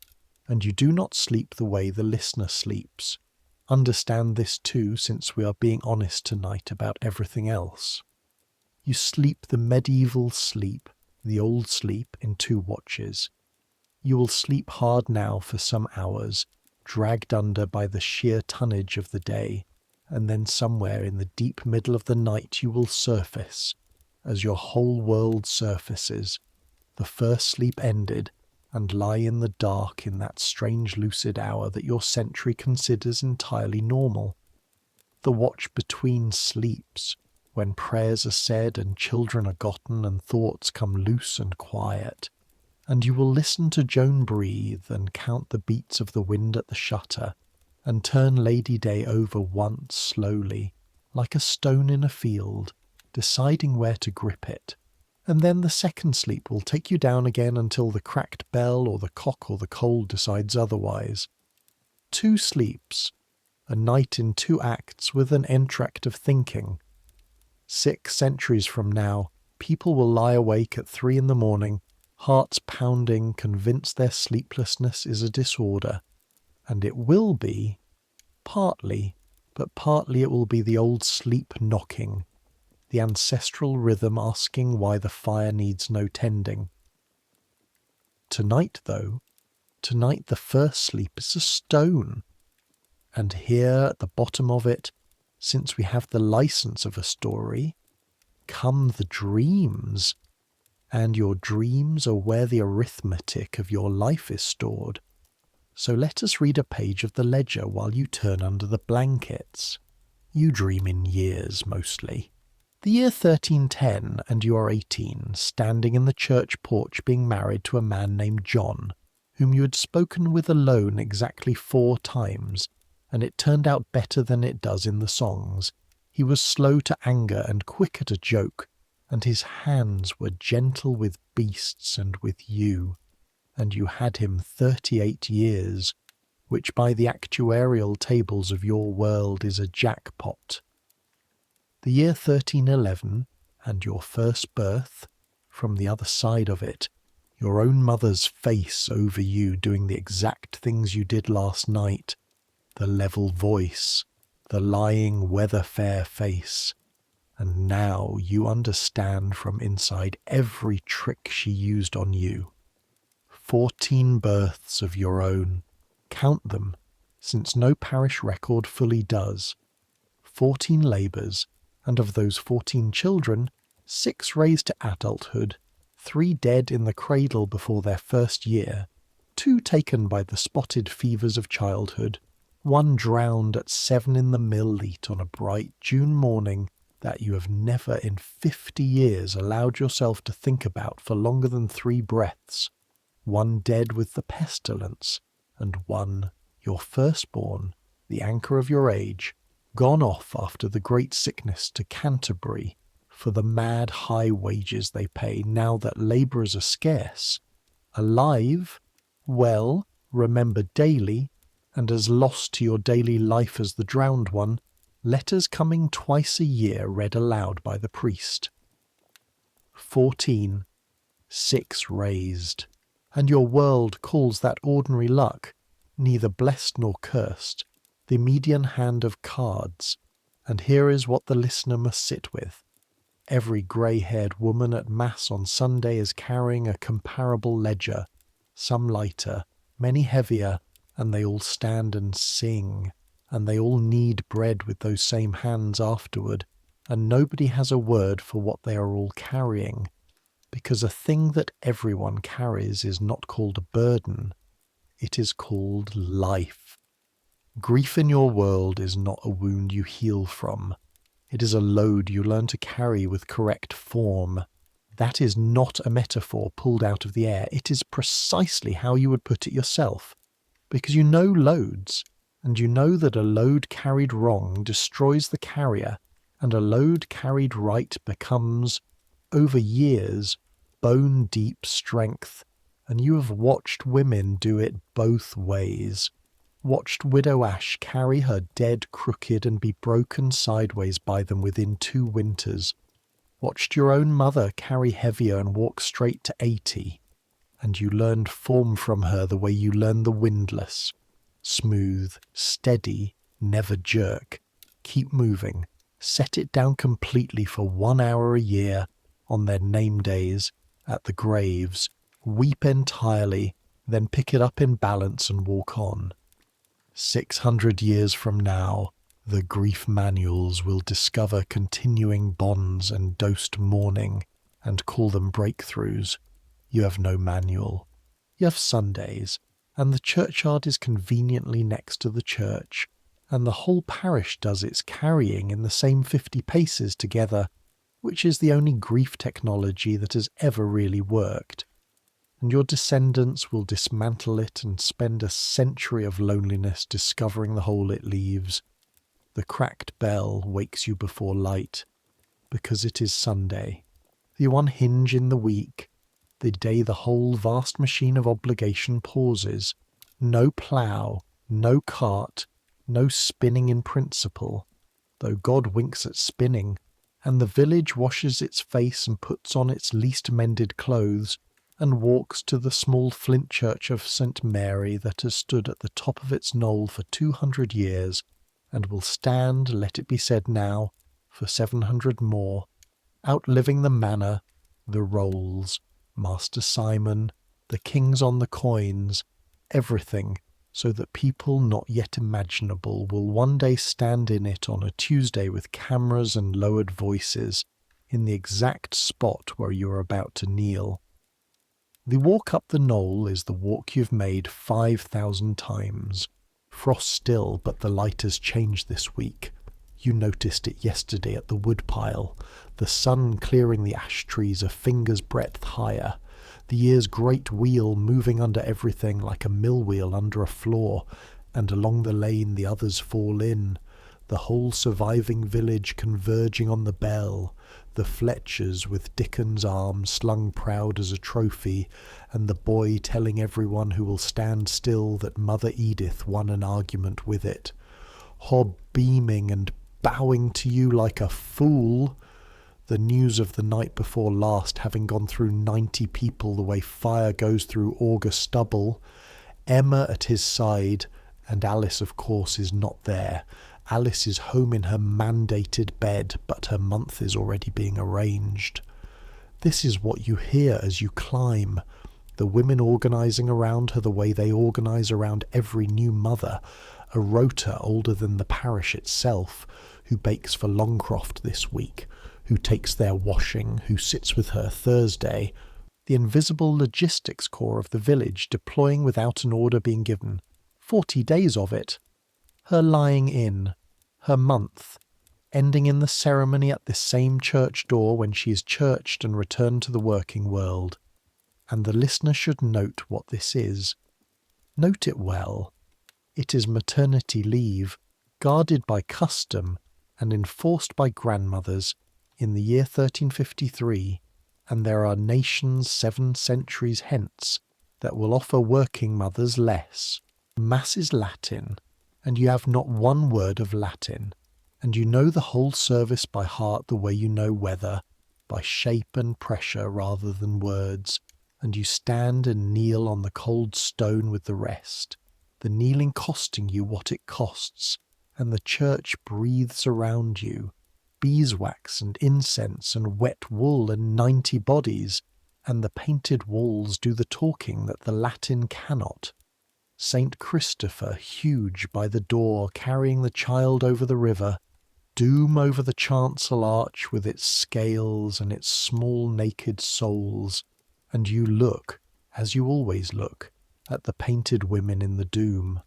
and you do not sleep the way the listener sleeps. Understand this too, since we are being honest tonight about everything else. You sleep the medieval sleep, the old sleep, in 2 watches. You will sleep hard now for some hours, dragged under by the sheer tonnage of the day, and then somewhere in the deep middle of the night you will surface, as your whole world surfaces, the first sleep ended, and lie in the dark in that strange lucid hour that your century considers entirely normal. The watch between sleeps, when prayers are said and children are gotten and thoughts come loose and quiet, and you will listen to Joan breathe and count the beats of the wind at the shutter, and turn Lady Day over once slowly, like a stone in a field, deciding where to grip it. And then the second sleep will take you down again until the cracked bell or the cock or the cold decides otherwise. 2 sleeps, a night in 2 acts with an entr'acte of thinking. 6 centuries from now, people will lie awake at 3 in the morning, hearts pounding, convinced their sleeplessness is a disorder, and it will be, partly, but partly it will be the old sleep knocking, the ancestral rhythm asking why the fire needs no tending. Tonight, though, tonight the first sleep is a stone, and here at the bottom of it, since we have the license of a story, come the dreams, and your dreams are where the arithmetic of your life is stored. So let us read a page of the ledger while you turn under the blankets. You dream in years, mostly. The year 1310, and you are 18, standing in the church porch being married to a man named John, whom you had spoken with alone exactly 4 times, and it turned out better than it does in the songs. He was slow to anger and quick at a joke, and his hands were gentle with beasts and with you, and you had him 38 years, which by the actuarial tables of your world is a jackpot. The year 1311, and your first birth, from the other side of it, your own mother's face over you doing the exact things you did last night, the level voice, the lying weather-fair face, and now you understand from inside every trick she used on you. 14 births of your own. Count them, since no parish record fully does. 14 labours, and of those 14 children, 6 raised to adulthood, 3 dead in the cradle before their first year, 2 taken by the spotted fevers of childhood, 1 drowned at 7 in the mill-leat on a bright June morning that you have never in 50 years allowed yourself to think about for longer than 3 breaths, 1 dead with the pestilence, and 1, your firstborn, the anchor of your age, gone off after the great sickness to Canterbury for the mad high wages they pay now that labourers are scarce, alive, well, remembered daily, and as lost to your daily life as the drowned one, letters coming twice a year read aloud by the priest. 14, 6 raised, and your world calls that ordinary luck, neither blessed nor cursed, the median hand of cards, and here is what the listener must sit with. Every grey-haired woman at Mass on Sunday is carrying a comparable ledger, some lighter, many heavier, and they all stand and sing, and they all knead bread with those same hands afterward, and nobody has a word for what they are all carrying, because a thing that everyone carries is not called a burden, it is called life. Grief in your world is not a wound you heal from. It is a load you learn to carry with correct form. That is not a metaphor pulled out of the air. It is precisely how you would put it yourself. Because you know loads, and you know that a load carried wrong destroys the carrier, and a load carried right becomes, over years, bone-deep strength, and you have watched women do it both ways. Watched Widow Ash carry her dead crooked and be broken sideways by them within 2 winters. Watched your own mother carry heavier and walk straight to 80. And you learned form from her the way you learn the windlass. Smooth, steady, never jerk. Keep moving. Set it down completely for 1 hour a year, on their name days, at the graves. Weep entirely, then pick it up in balance and walk on. 600 years from now, the grief manuals will discover continuing bonds and dosed mourning, and call them breakthroughs. You have no manual. You have Sundays, and the churchyard is conveniently next to the church, and the whole parish does its carrying in the same 50 paces together, which is the only grief technology that has ever really worked. And your descendants will dismantle it and spend a century of loneliness discovering the hole it leaves. The cracked bell wakes you before light, because it is Sunday, the one hinge in the week, the day the whole vast machine of obligation pauses. No plough, no cart, no spinning in principle, though God winks at spinning, and the village washes its face and puts on its least mended clothes, and walks to the small flint church of St. Mary that has stood at the top of its knoll for 200 years, and will stand, let it be said now, for 700 more, outliving the manor, the rolls, Master Simon, the kings on the coins, everything, so that people not yet imaginable will one day stand in it on a Tuesday with cameras and lowered voices, in the exact spot where you are about to kneel. The walk up the knoll is the walk you've made 5,000 times. Frost still, but the light has changed this week. You noticed it yesterday at the woodpile, the sun clearing the ash trees a finger's breadth higher, the year's great wheel moving under everything like a mill wheel under a floor, and along the lane the others fall in, the whole surviving village converging on the bell, the Fletchers with Dickon's arm slung proud as a trophy, and the boy telling everyone who will stand still that Mother Edith won an argument with it. Hob beaming and bowing to you like a fool, the news of the night before last having gone through 90 people the way fire goes through auger stubble, Emma at his side, and Alice of course is not there. Alice is home in her mandated bed, but her month is already being arranged. This is what you hear as you climb, the women organising around her the way they organise around every new mother, a rota older than the parish itself, who bakes for Longcroft this week, who takes their washing, who sits with her Thursday, the invisible logistics corps of the village deploying without an order being given, 40 days of it, her lying in, her month, ending in the ceremony at this same church door when she is churched and returned to the working world. And the listener should note what this is. Note it well. It is maternity leave, guarded by custom and enforced by grandmothers in the year 1353, and there are nations 7 centuries hence that will offer working mothers less. Mass is Latin, and you have not one word of Latin, and you know the whole service by heart the way you know weather, by shape and pressure rather than words, and you stand and kneel on the cold stone with the rest, the kneeling costing you what it costs, and the church breathes around you, beeswax and incense and wet wool and 90 bodies, and the painted walls do the talking that the Latin cannot. Saint Christopher, huge by the door, carrying the child over the river, Doom over the chancel arch with its scales and its small naked souls, and you look, as you always look, at the painted women in the Doom,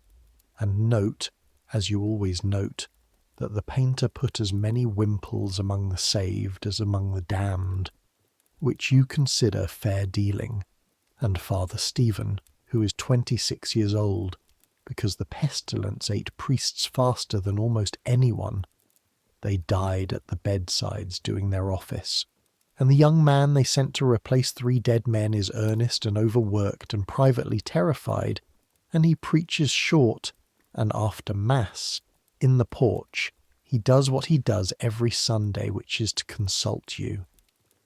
and note, as you always note, that the painter put as many wimples among the saved as among the damned, which you consider fair dealing, and Father Stephen, who is 26 years old, because the pestilence ate priests faster than almost anyone. They died at the bedsides doing their office, and the young man they sent to replace 3 dead men is earnest and overworked and privately terrified, and he preaches short, and after Mass, in the porch, he does what he does every Sunday, which is to consult you.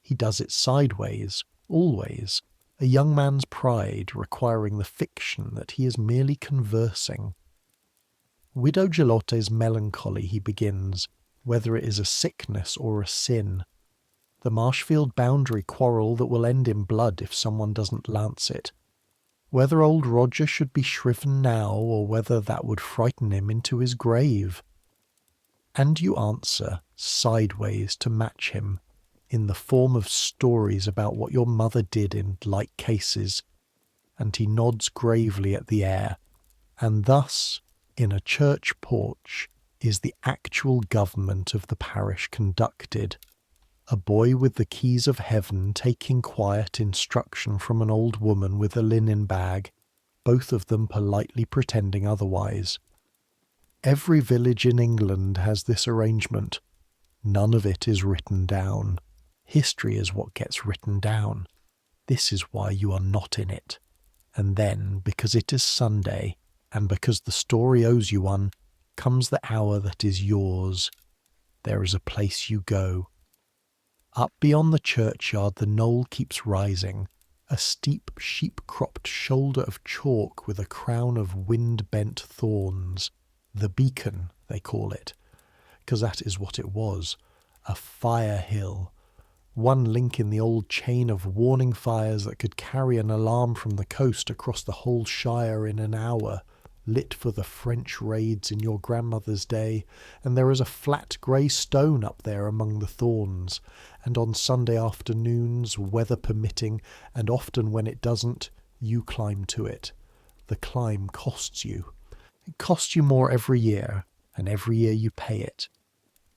He does it sideways, always, a young man's pride requiring the fiction that he is merely conversing. Widow Gelotte's melancholy, he begins, whether it is a sickness or a sin. The Marshfield boundary quarrel that will end in blood if someone doesn't lance it. Whether old Roger should be shriven now, or whether that would frighten him into his grave. And you answer, sideways to match him, in the form of stories about what your mother did in like cases, and he nods gravely at the air, and thus, in a church porch, is the actual government of the parish conducted, a boy with the keys of heaven taking quiet instruction from an old woman with a linen bag, both of them politely pretending otherwise. Every village in England has this arrangement. None of it is written down. History is what gets written down. This is why you are not in it. And then, because it is Sunday, and because the story owes you one, comes the hour that is yours. There is a place you go. Up beyond the churchyard the knoll keeps rising, a steep sheep-cropped shoulder of chalk with a crown of wind-bent thorns. The beacon, they call it, because that is what it was, a fire hill. One link in the old chain of warning fires that could carry an alarm from the coast across the whole shire in an hour, lit for the French raids in your grandmother's day, and there is a flat grey stone up there among the thorns, and on Sunday afternoons, weather permitting, and often when it doesn't, you climb to it. The climb costs you. It costs you more every year, and every year you pay it.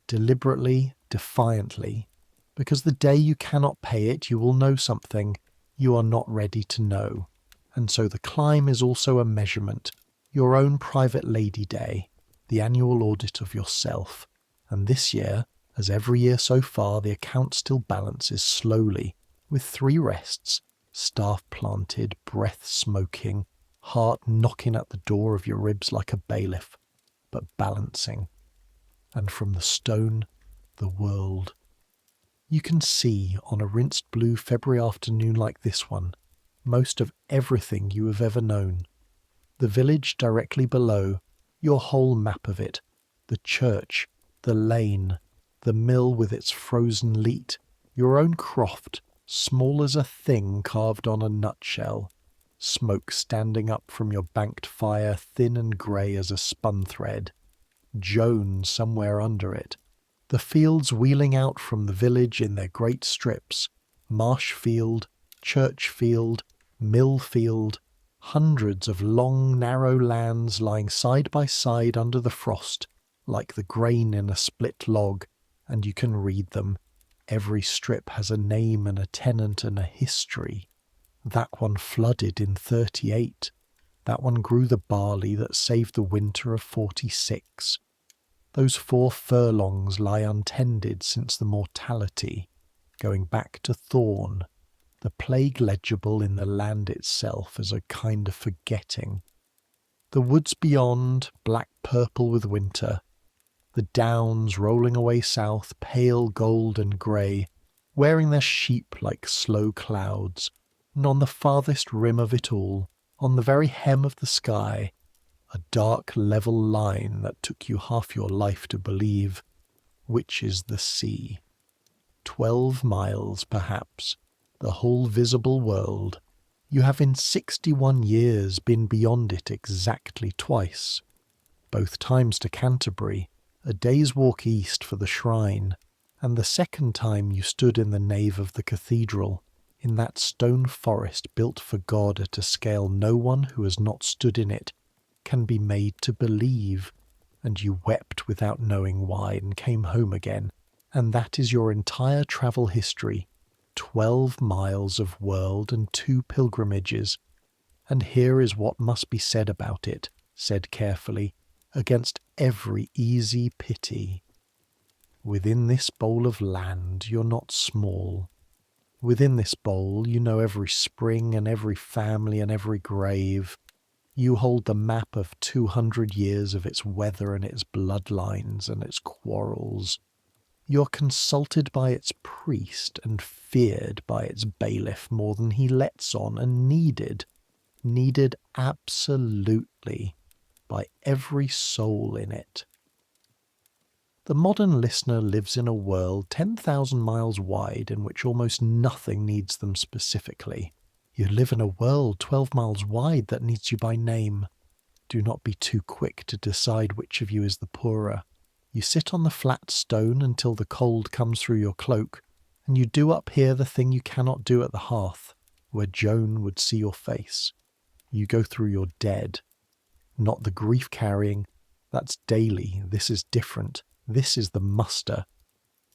Deliberately, defiantly, because the day you cannot pay it, you will know something you are not ready to know. And so the climb is also a measurement, your own private lady day, the annual audit of yourself. And this year, as every year so far, the account still balances slowly, with 3 rests, staff planted, breath smoking, heart knocking at the door of your ribs like a bailiff, but balancing. And from the stone, the world. You can see, on a rinsed blue February afternoon like this one, most of everything you have ever known. The village directly below, your whole map of it, the church, the lane, the mill with its frozen leat, your own croft, small as a thing carved on a nutshell, smoke standing up from your banked fire thin and grey as a spun thread, Joan somewhere under it, the fields wheeling out from the village in their great strips, marsh field, church field, mill field, hundreds of long narrow lands lying side by side under the frost, like the grain in a split log, and you can read them. Every strip has a name and a tenant and a history. That one flooded in 38. That one grew the barley that saved the winter of 46. Those 4 furlongs lie untended since the mortality, going back to Thorn, the plague legible in the land itself as a kind of forgetting. The woods beyond, black-purple with winter, the downs rolling away south, pale gold and grey, wearing their sheep like slow clouds, and on the farthest rim of it all, on the very hem of the sky, a dark level line that took you half your life to believe, which is the sea. 12 miles, perhaps, the whole visible world. You have in 61 years been beyond it exactly twice, both times to Canterbury, a day's walk east for the shrine, and the second time you stood in the nave of the cathedral, in that stone forest built for God at a scale no one who has not stood in it can be made to believe, and you wept without knowing why and came home again, and that is your entire travel history, 12 miles of world and 2 pilgrimages. And here is what must be said about it, said carefully, against every easy pity. Within this bowl of land you're not small. Within this bowl you know every spring and every family and every grave. You hold the map of 200 years of its weather and its bloodlines and its quarrels. You're consulted by its priest and feared by its bailiff more than he lets on, and needed absolutely by every soul in it. The modern listener lives in a world 10,000 miles wide in which almost nothing needs them specifically. You live in a world 12 miles wide that needs you by name. Do not be too quick to decide which of you is the poorer. You sit on the flat stone until the cold comes through your cloak, and you do up here the thing you cannot do at the hearth, where Joan would see your face. You go through your dead. Not the grief-carrying. That's daily. This is different. This is the muster.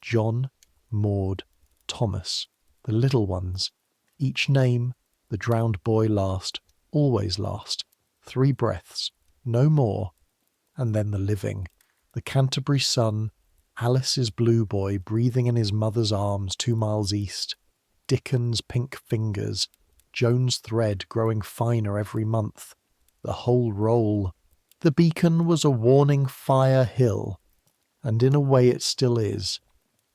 John, Maud, Thomas, the little ones. Each name, the drowned boy last, always last. 3 breaths, no more. And then the living. The Canterbury sun, Alice's blue boy breathing in his mother's arms 2 miles east, Dickens' pink fingers, Joan's thread growing finer every month, the whole roll. The beacon was a warning fire hill, and in a way it still is.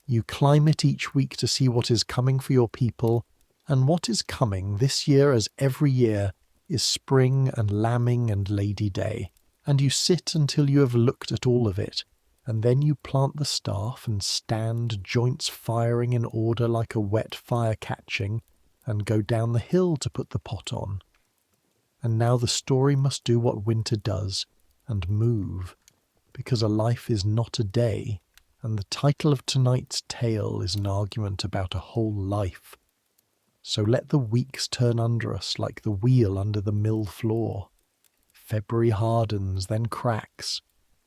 You climb it each week to see what is coming for your people, And what is coming this year as every year is spring and lambing and Lady Day, and you sit until you have looked at all of it, and then you plant the staff and stand, joints firing in order like a wet fire catching, and go down the hill to put the pot on. And now the story must do what winter does, and move, because a life is not a day, and the title of tonight's tale is an argument about a whole life. So let the weeks turn under us like the wheel under the mill floor. February hardens, then cracks.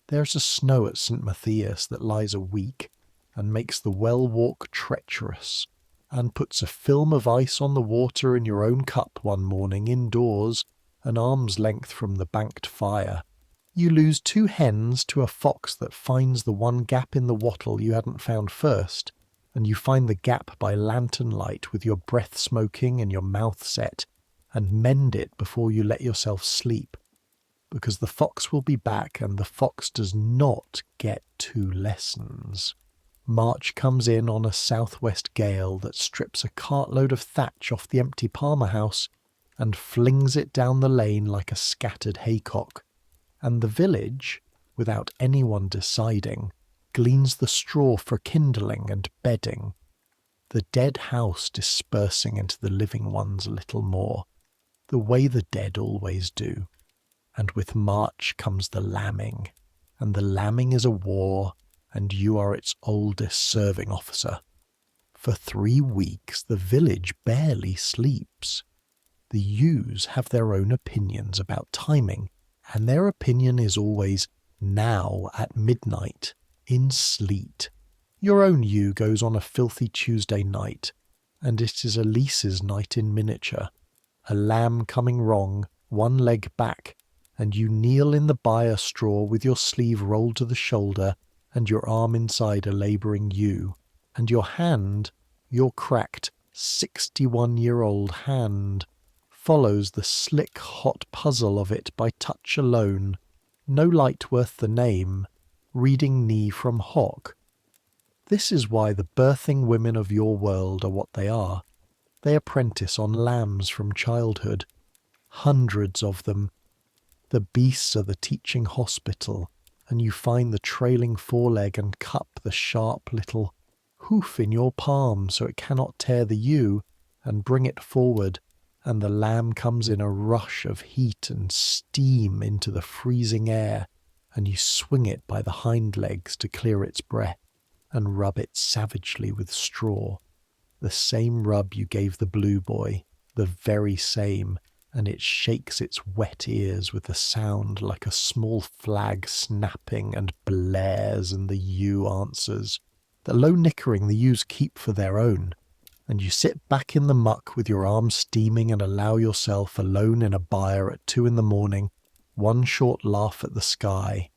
There's a snow at St. Matthias that lies a week, and makes the well-walk treacherous, and puts a film of ice on the water in your own cup one morning indoors, an arm's length from the banked fire. You lose 2 hens to a fox that finds the one gap in the wattle you hadn't found first, and you find the gap by lantern light with your breath smoking and your mouth set, and mend it before you let yourself sleep, because the fox will be back and the fox does not get 2 lessons. March comes in on a southwest gale that strips a cartload of thatch off the empty Palmer house and flings it down the lane like a scattered haycock, and the village, without anyone deciding, gleans the straw for kindling and bedding, the dead house dispersing into the living ones a little more, the way the dead always do. And with March comes the lambing, and the lambing is a war, and you are its oldest serving officer. For 3 weeks the village barely sleeps. The ewes have their own opinions about timing, and their opinion is always now at midnight, in sleet. Your own ewe goes on a filthy Tuesday night, and it is Elise's night in miniature. A lamb coming wrong, one leg back, and you kneel in the byre straw with your sleeve rolled to the shoulder and your arm inside a labouring ewe, and your hand, your cracked 61-year-old hand, follows the slick hot puzzle of it by touch alone, no light worth the name, reading knee from hock. This is why the birthing women of your world are what they are. They apprentice on lambs from childhood, hundreds of them. The beasts are the teaching hospital, and you find the trailing foreleg and cup the sharp little hoof in your palm so it cannot tear the ewe, and bring it forward, and the lamb comes in a rush of heat and steam into the freezing air, and you swing it by the hind legs to clear its breath, and rub it savagely with straw. The same rub you gave the blue boy, the very same, and it shakes its wet ears with a sound like a small flag snapping and blares, and the ewe answers. The low nickering the ewes keep for their own, and you sit back in the muck with your arms steaming and allow yourself alone in a byre at 2 a.m, one short laugh at the sky.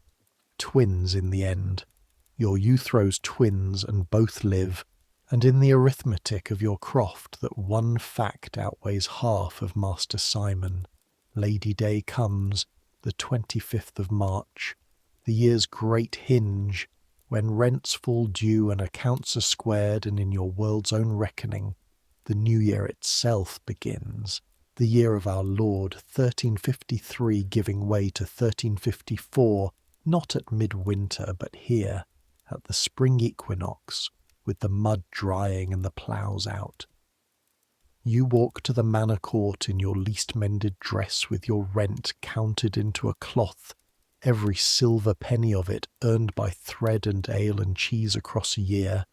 Twins in the end. Your ewe throws twins and both live, and in the arithmetic of your croft that one fact outweighs half of Master Simon. Lady Day comes, the 25th of March, the year's great hinge, when rents fall due and accounts are squared, and in your world's own reckoning, the new year itself begins, the year of our Lord 1353 giving way to 1354, not at midwinter but here, at the spring equinox, with the mud drying and the ploughs out. You walk to the manor court in your least mended dress with your rent counted into a cloth, every silver penny of it earned by thread and ale and cheese across a year,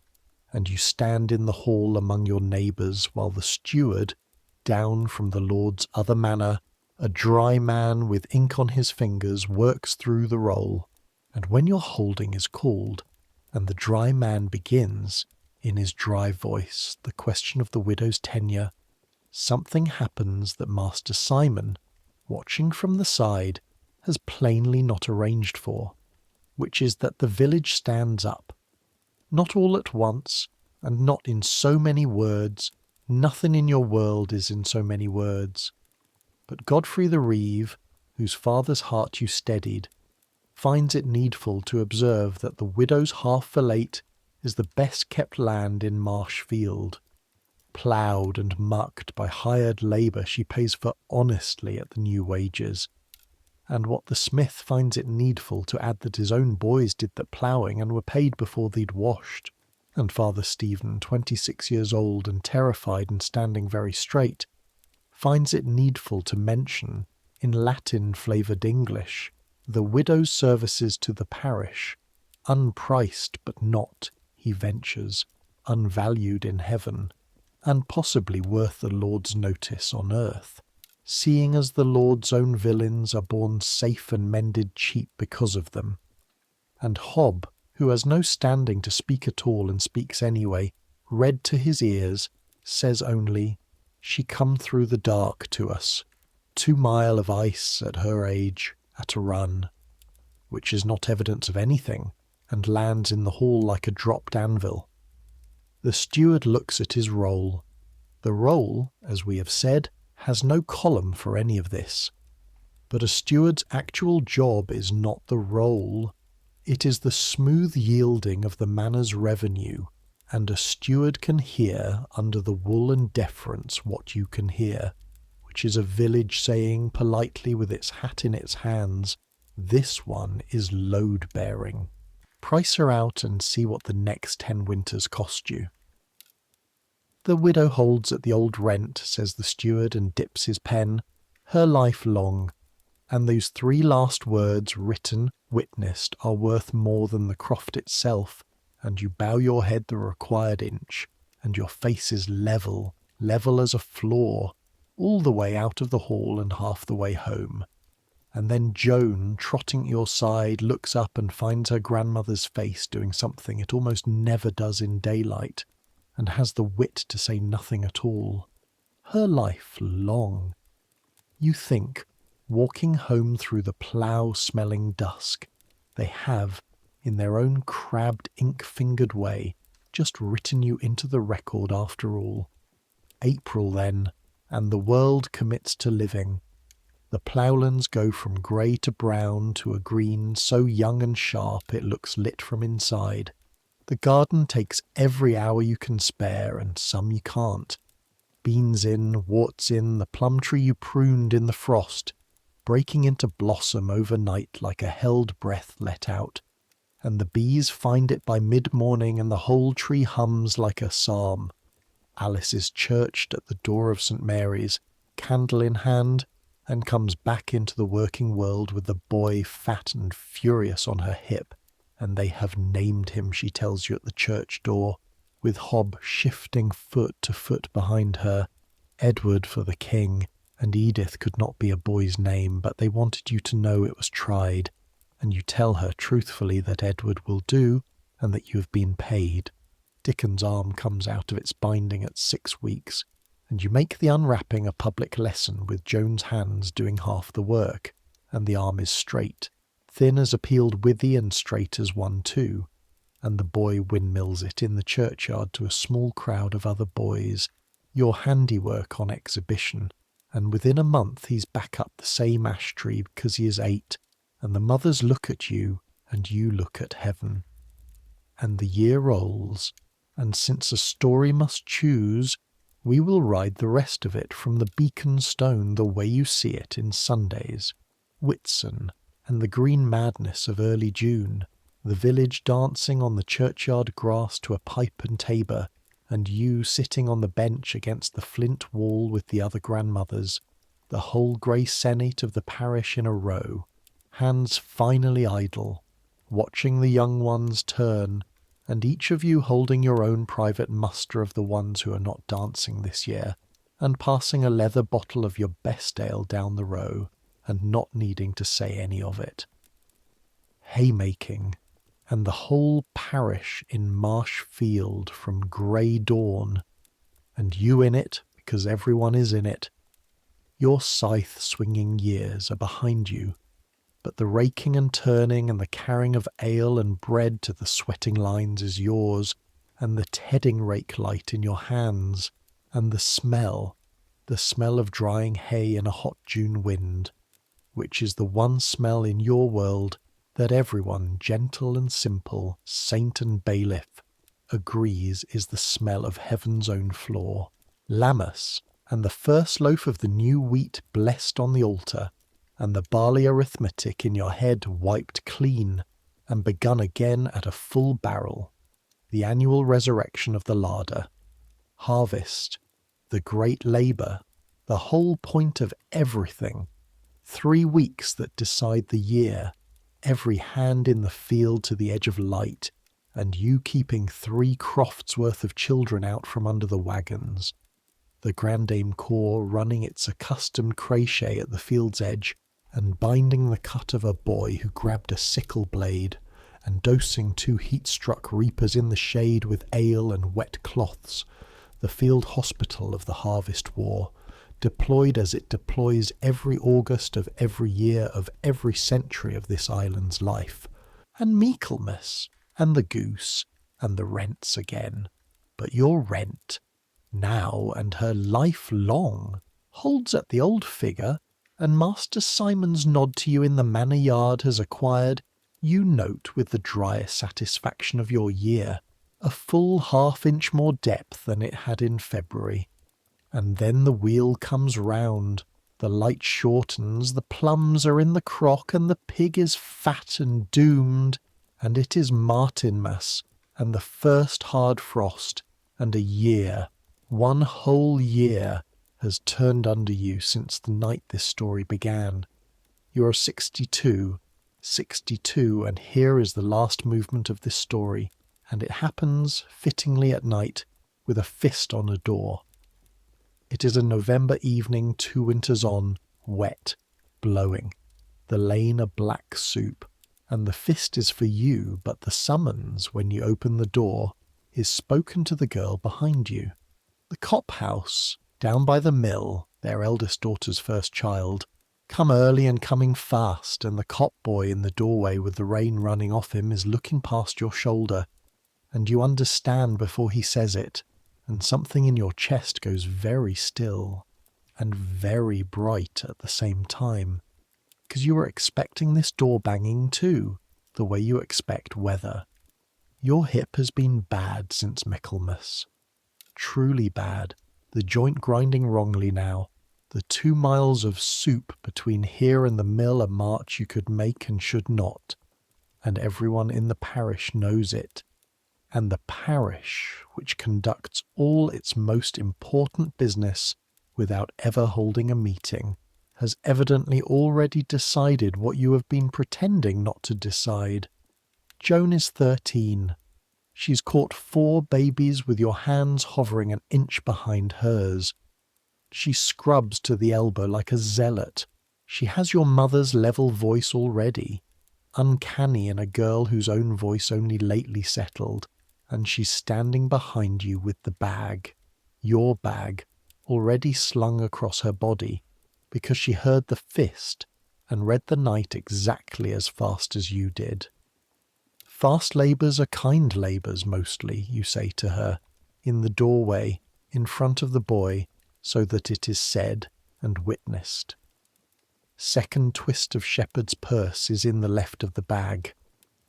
and you stand in the hall among your neighbours while the steward, down from the Lord's other manor, a dry man with ink on his fingers, works through the roll, and when your holding is called, and the dry man begins, in his dry voice, the question of the widow's tenure, something happens that Master Simon, watching from the side, has plainly not arranged for, which is that the village stands up. Not all at once, and not in so many words, nothing in your world is in so many words. But Godfrey the Reeve, whose father's heart you steadied, finds it needful to observe that the widow's half-fillet is the best-kept land in Marsh Field. ploughed and mucked by hired labour she pays for honestly at the new wages, and what the smith finds it needful to add that his own boys did the ploughing and were paid before they'd washed, and Father Stephen, 26 years old and terrified and standing very straight, finds it needful to mention, in Latin-flavoured English, the widow's services to the parish, unpriced but not, he ventures, unvalued in heaven, and possibly worth the Lord's notice on earth, seeing as the Lord's own villains are born safe and mended cheap because of them. And Hob, who has no standing to speak at all and speaks anyway, read to his ears, says only, "She come through the dark to us, 2 mile of ice at her age, at a run," which is not evidence of anything, and lands in the hall like a dropped anvil. The steward looks at his roll. The roll, as we have said, has no column for any of this. But a steward's actual job is not the roll. It is the smooth yielding of the manor's revenue, and a steward can hear under the wool and deference what you can hear, which is a village saying politely with its hat in its hands, "This one is load-bearing. Price her out and see what the next 10 winters cost you." "The widow holds at the old rent," says the steward, and dips his pen, "her life long, and those 3 last words written, witnessed, are worth more than the croft itself, and you bow your head the required inch, and your face is level, level as a floor, all the way out of the hall and half the way home. And then Joan, trotting at your side, looks up and finds her grandmother's face doing something it almost never does in daylight, and has the wit to say nothing at all. Her life long. You think, walking home through the plough-smelling dusk, they have, in their own crabbed, ink-fingered way, just written you into the record after all. April then, and the world commits to living. The ploughlands go from grey to brown to a green so young and sharp it looks lit from inside. The garden takes every hour you can spare, and some you can't. Beans in, warts in, the plum tree you pruned in the frost, breaking into blossom overnight like a held breath let out, and the bees find it by mid-morning and the whole tree hums like a psalm. Alice is churched at the door of St. Mary's, candle in hand, and comes back into the working world with the boy fat and furious on her hip, and they have named him, she tells you at the church door, with Hob shifting foot to foot behind her, Edward for the king, and Edith could not be a boy's name, but they wanted you to know it was tried, and you tell her truthfully that Edward will do, and that you have been paid. Dickon's arm comes out of its binding at 6 weeks, and you make the unwrapping a public lesson with Joan's hands doing half the work, and the arm is straight, thin as a peeled withy and straight as one too, and the boy windmills it in the churchyard to a small crowd of other boys, your handiwork on exhibition, and within a month he's back up the same ash tree because he is 8, and the mothers look at you, and you look at heaven. And the year rolls, and since a story must choose, we will ride the rest of it from the beacon stone the way you see it in Sundays, Whitsun, and the green madness of early June, the village dancing on the churchyard grass to a pipe and tabor, and you sitting on the bench against the flint wall with the other grandmothers, the whole grey senate of the parish in a row, hands finally idle, watching the young ones turn, and each of you holding your own private muster of the ones who are not dancing this year, and passing a leather bottle of your best ale down the row, and not needing to say any of it. Haymaking, and the whole parish in marsh field from grey dawn, and you in it because everyone is in it. Your scythe-swinging years are behind you, but the raking and turning and the carrying of ale and bread to the sweating lines is yours, and the tedding rake light in your hands, and the smell of drying hay in a hot June wind, which is the one smell in your world that everyone, gentle and simple, saint and bailiff, agrees is the smell of heaven's own floor. Lammas, and the first loaf of the new wheat blessed on the altar, and the barley arithmetic in your head wiped clean, and begun again at a full barrel. The annual resurrection of the larder. Harvest, the great labour, the whole point of everything. 3 weeks that decide the year, every hand in the field to the edge of light, and you keeping 3 crofts worth of children out from under the wagons. The grandame corps running its accustomed crochet at the field's edge, and binding the cut of a boy who grabbed a sickle blade, and dosing 2 heat-struck reapers in the shade with ale and wet cloths, the field hospital of the harvest war, deployed as it deploys every August of every year of every century of this island's life, and Michaelmas, and the goose, and the rents again. But your rent, now and her life long, holds at the old figure, and Master Simon's nod to you in the manor yard has acquired, you note with the dry satisfaction of your year, a full half-inch more depth than it had in February. And then the wheel comes round, the light shortens, the plums are in the crock, and the pig is fat and doomed, and it is Martinmas, and the first hard frost, and a year, 1 whole year, has turned under you since the night this story began. You are 62, and here is the last movement of this story, and it happens, fittingly at night, with a fist on a door. It is a November evening 2 winters on, wet, blowing, the lane a black soup, and the fist is for you, but the summons, when you open the door, is spoken to the girl behind you. The Cop house, down by the mill, their eldest daughter's first child, come early and coming fast, and the Cop boy in the doorway with the rain running off him is looking past your shoulder, and you understand before he says it, and something in your chest goes very still and very bright at the same time, because you are expecting this door banging too, the way you expect weather. Your hip has been bad since Michaelmas. Truly bad, the joint grinding wrongly now, the 2 miles of soup between here and the mill a march you could make and should not, and everyone in the parish knows it. And the parish, which conducts all its most important business without ever holding a meeting, has evidently already decided what you have been pretending not to decide. Joan is 13. She's caught 4 babies with your hands hovering an inch behind hers. She scrubs to the elbow like a zealot. She has your mother's level voice already, uncanny in a girl whose own voice only lately settled, and she's standing behind you with the bag, your bag, already slung across her body, because she heard the fist and read the night exactly as fast as you did. Fast labours are kind labours mostly, you say to her, in the doorway, in front of the boy, so that it is said and witnessed. Second twist of shepherd's purse is in the left of the bag.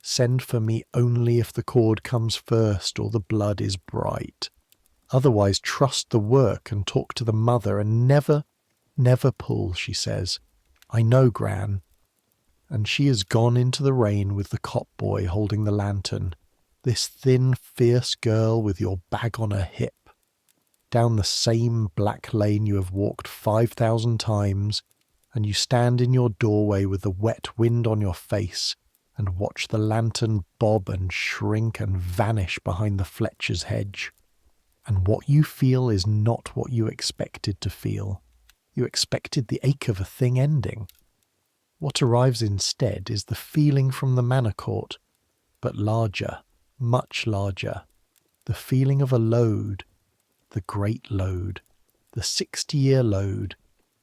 Send for me only if the cord comes first or the blood is bright. Otherwise trust the work and talk to the mother and never pull, she says. I know, Gran. And she has gone into the rain with the Cop boy holding the lantern, this thin, fierce girl with your bag on her hip, down the same black lane you have walked 5,000 times, and you stand in your doorway with the wet wind on your face, and watch the lantern bob and shrink and vanish behind the Fletcher's hedge. And what you feel is not what you expected to feel. You expected the ache of a thing ending. What arrives instead is the feeling from the manor court, but larger, much larger. The feeling of a load, the great load, the 60-year load,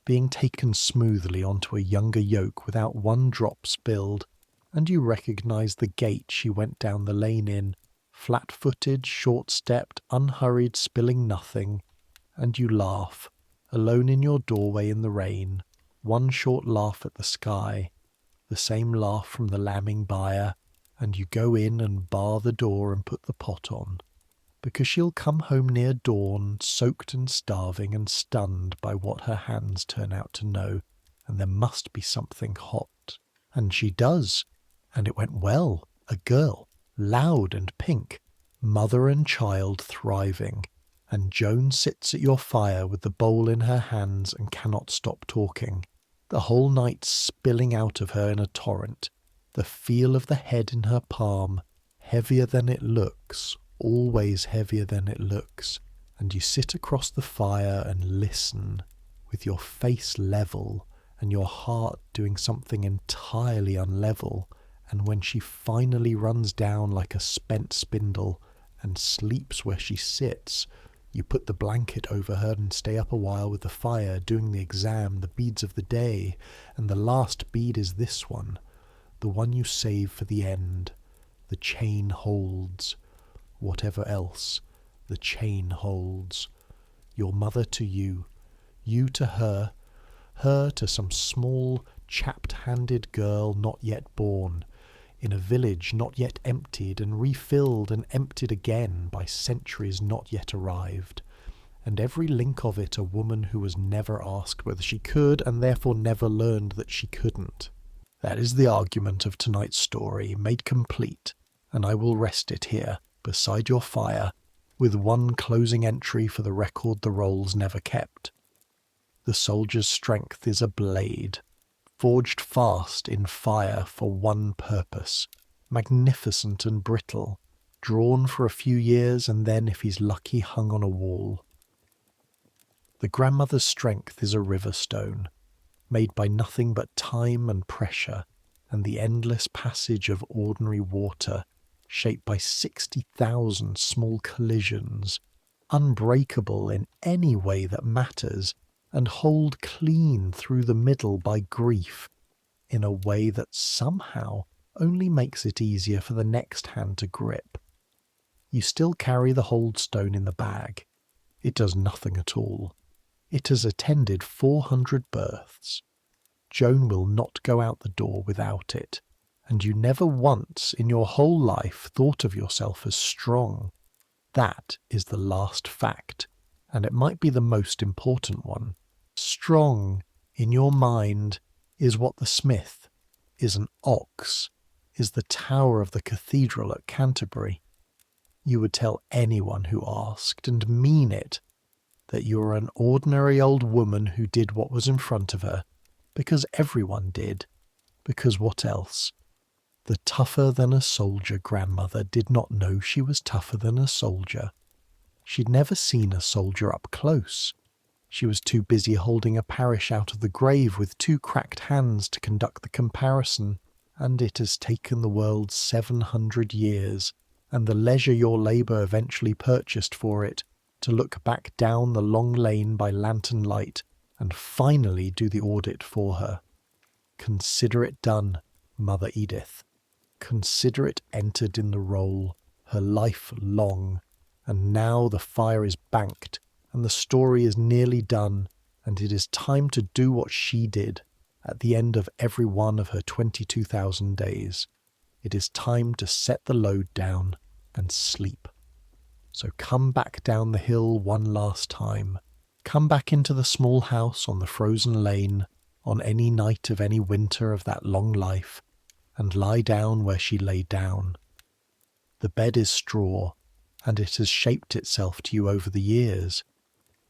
being taken smoothly onto a younger yoke without one drop spilled, and you recognise the gait she went down the lane in, flat-footed, short-stepped, unhurried, spilling nothing, and you laugh, alone in your doorway in the rain, one short laugh at the sky, the same laugh from the lambing byre, and you go in and bar the door and put the pot on. because she'll come home near dawn, soaked and starving and stunned by what her hands turn out to know, and there must be something hot. And she does, and it went well. A girl, loud and pink, mother and child thriving, and Joan sits at your fire with the bowl in her hands and cannot stop talking, the whole night spilling out of her in a torrent, the feel of the head in her palm, heavier than it looks, always heavier than it looks, and you sit across the fire and listen, with your face level and your heart doing something entirely unlevel, and when she finally runs down like a spent spindle and sleeps where she sits, you put the blanket over her and stay up a while with the fire, doing the exam, the beads of the day, and the last bead is this one, the one you save for the end. The chain holds. Whatever else, the chain holds. Your mother to you, you to her, her to some small, chapped-handed girl not yet born, in a village not yet emptied and refilled and emptied again by centuries not yet arrived, and every link of it a woman who was never asked whether she could and therefore never learned that she couldn't. That is the argument of tonight's story, made complete, and I will rest it here, beside your fire, with one closing entry for the record the rolls never kept. The soldier's strength is a blade, forged fast in fire for one purpose, magnificent and brittle, drawn for a few years and then, if he's lucky, hung on a wall. The grandmother's strength is a river stone, made by nothing but time and pressure, and the endless passage of ordinary water, shaped by 60,000 small collisions, unbreakable in any way that matters, and hold clean through the middle by grief, in a way that somehow only makes it easier for the next hand to grip. You still carry the hold stone in the bag. It does nothing at all. It has attended 400 births. Joan will not go out the door without it, and you never once in your whole life thought of yourself as strong. That is the last fact, and it might be the most important one. Strong, in your mind, is what the smith, is an ox, is the tower of the cathedral at Canterbury. You would tell anyone who asked, and mean it, that you are an ordinary old woman who did what was in front of her, because everyone did, because what else? The tougher-than-a-soldier grandmother did not know she was tougher than a soldier. She'd never seen a soldier up close. She was too busy holding a parish out of the grave with two cracked hands to conduct the comparison, and it has taken the world 700 years, and the leisure your labour eventually purchased for it, to look back down the long lane by lantern light and finally do the audit for her. Consider it done, Mother Edith. Consider it entered in the roll, her life long, and now the fire is banked, and the story is nearly done, and it is time to do what she did at the end of every one of her 22,000 days. It is time to set the load down and sleep. So come back down the hill one last time. Come back into the small house on the frozen lane on any night of any winter of that long life, and lie down where she lay down. The bed is straw, and it has shaped itself to you over the years,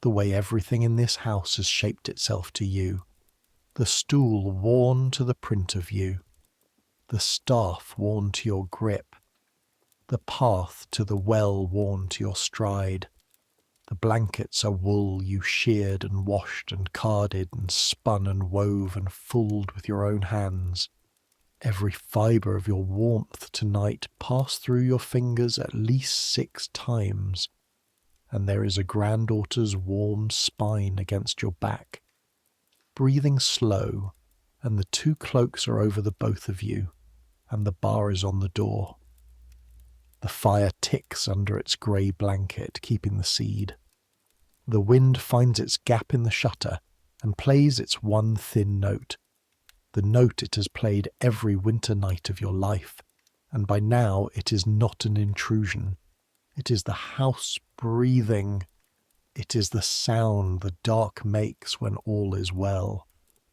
the way everything in this house has shaped itself to you. The stool worn to the print of you, the staff worn to your grip, the path to the well worn to your stride. The blankets are wool you sheared and washed and carded and spun and wove and fulled with your own hands. Every fibre of your warmth tonight passed through your fingers at least 6 times, and there is a granddaughter's warm spine against your back. Breathing slow, and the 2 cloaks are over the both of you, and the bar is on the door. The fire ticks under its grey blanket, keeping the seed. The wind finds its gap in the shutter and plays its one thin note, the note it has played every winter night of your life, and by now it is not an intrusion. It is the house breathing. It is the sound the dark makes when all is well.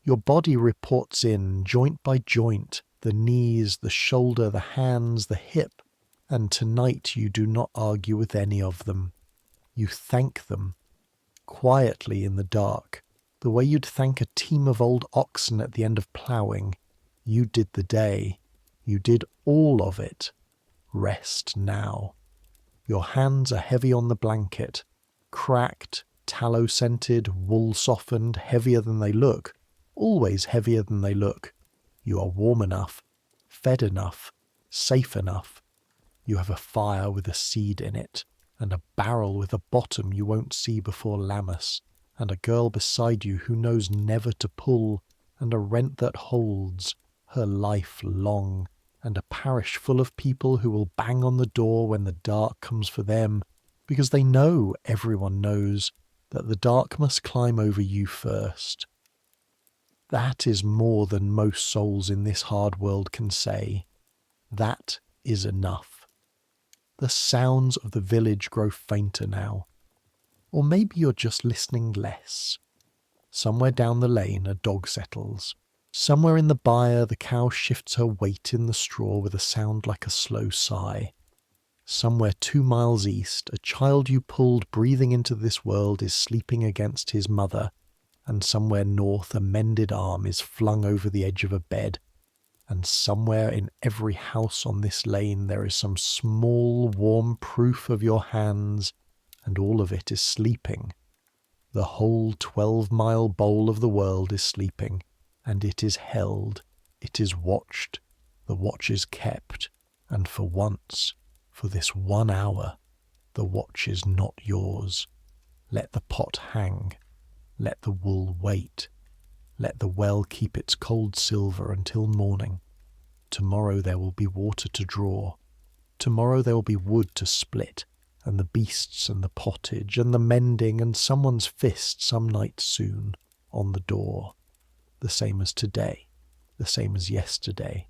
Your body reports in, joint by joint, the knees, the shoulder, the hands, the hip, and tonight you do not argue with any of them. You thank them, quietly in the dark, the way you'd thank a team of old oxen at the end of ploughing. You did the day. You did all of it. Rest now. Your hands are heavy on the blanket, cracked, tallow-scented, wool-softened, heavier than they look, always heavier than they look. You are warm enough, fed enough, safe enough. You have a fire with a seed in it, and a barrel with a bottom you won't see before Lammas, and a girl beside you who knows never to pull, and a rent that holds her life long, and a parish full of people who will bang on the door when the dark comes for them, because they know, everyone knows, that the dark must climb over you first. That is more than most souls in this hard world can say. That is enough. The sounds of the village grow fainter now. Or maybe you're just listening less. Somewhere down the lane a dog settles. Somewhere in the byre the cow shifts her weight in the straw with a sound like a slow sigh. Somewhere 2 miles east, a child you pulled breathing into this world is sleeping against his mother, and somewhere north a mended arm is flung over the edge of a bed, and somewhere in every house on this lane there is some small warm proof of your hands, and all of it is sleeping. The whole 12-mile bowl of the world is sleeping, and it is held, it is watched, the watch is kept, and for once, for this 1 hour, the watch is not yours. Let the pot hang, let the wool wait, let the well keep its cold silver until morning. Tomorrow there will be water to draw. Tomorrow there will be wood to split, and the beasts and the pottage and the mending and someone's fist some night soon on the door. The same as today, the same as yesterday,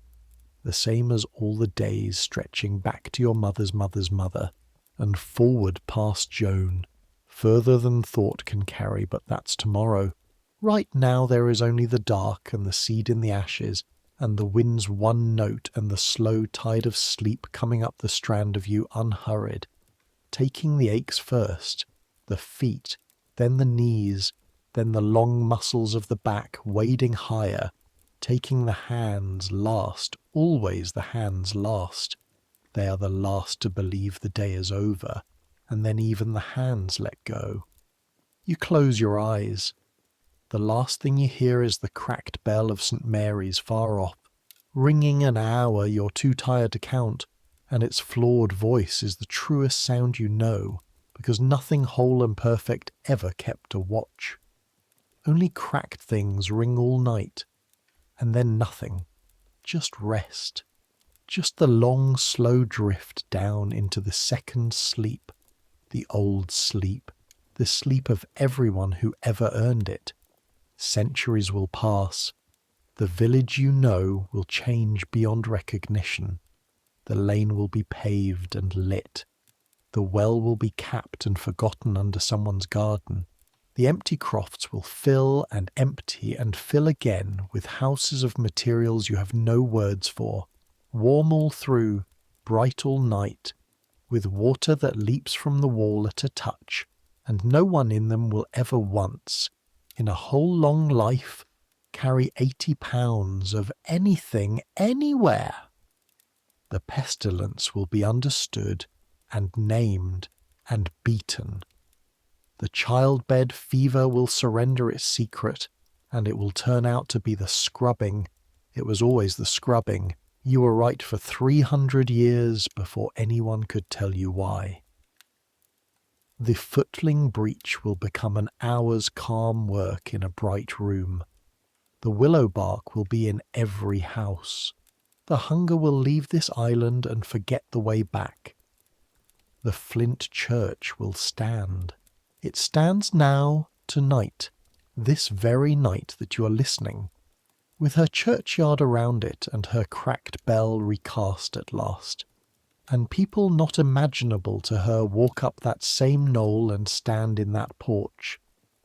the same as all the days stretching back to your mother's mother's mother, and forward past Joan, further than thought can carry, but that's tomorrow. Right now there is only the dark and the seed in the ashes, and the wind's one note and the slow tide of sleep coming up the strand of you unhurried, taking the aches first, the feet, then the knees, then the long muscles of the back wading higher, taking the hands last, always the hands last. They are the last to believe the day is over, and then even the hands let go. You close your eyes. The last thing you hear is the cracked bell of St. Mary's far off, ringing an hour you're too tired to count, and its flawed voice is the truest sound you know, because nothing whole and perfect ever kept a watch. Only cracked things ring all night, and then nothing, just rest, just the long slow drift down into the second sleep, the old sleep, the sleep of everyone who ever earned it. Centuries will pass, the village you know will change beyond recognition, the lane will be paved and lit, the well will be capped and forgotten under someone's garden. The empty crofts will fill and empty and fill again with houses of materials you have no words for, warm all through, bright all night, with water that leaps from the wall at a touch, and no one in them will ever once, in a whole long life, carry 80 pounds of anything anywhere. The pestilence will be understood and named and beaten. The childbed fever will surrender its secret, and it will turn out to be the scrubbing. It was always the scrubbing. You were right for 300 years before anyone could tell you why. The footling breech will become an hour's calm work in a bright room. The willow bark will be in every house. The hunger will leave this island and forget the way back. The flint church will stand. It stands now, tonight, this very night that you are listening, with her churchyard around it and her cracked bell recast at last. And people not imaginable to her walk up that same knoll and stand in that porch,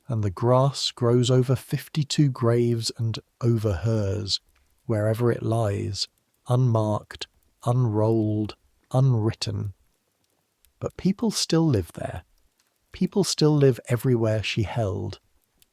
and the grass grows over 52 graves and over hers, wherever it lies, unmarked, unrolled, unwritten. But people still live there. People still live everywhere she held,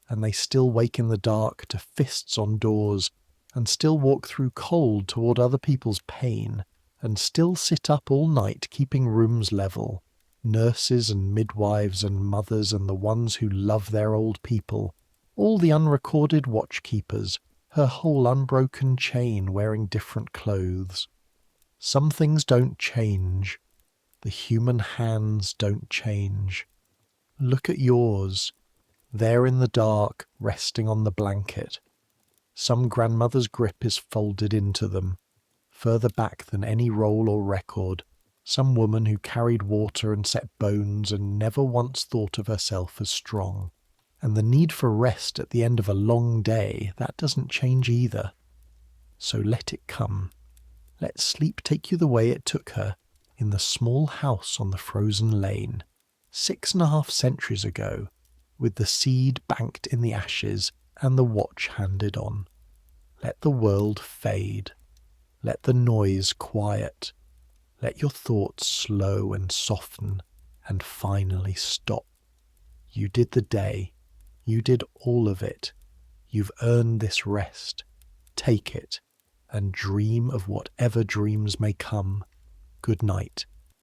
and they still wake in the dark to fists on doors, and still walk through cold toward other people's pain, and still sit up all night keeping rooms level, nurses and midwives and mothers and the ones who love their old people, all the unrecorded watchkeepers, her whole unbroken chain wearing different clothes. Some things don't change. The human hands don't change. Look at yours, there in the dark, resting on the blanket. Some grandmother's grip is folded into them, further back than any roll or record. Some woman who carried water and set bones and never once thought of herself as strong. And the need for rest at the end of a long day, that doesn't change either. So let it come. Let sleep take you the way it took her, in the small house on the frozen lane, 6.5 centuries ago, with the seed banked in the ashes and the watch handed on. Let the world fade. Let the noise quiet. Let your thoughts slow and soften and finally stop. You did the day. You did all of it. You've earned this rest. Take it and dream of whatever dreams may come. Good night.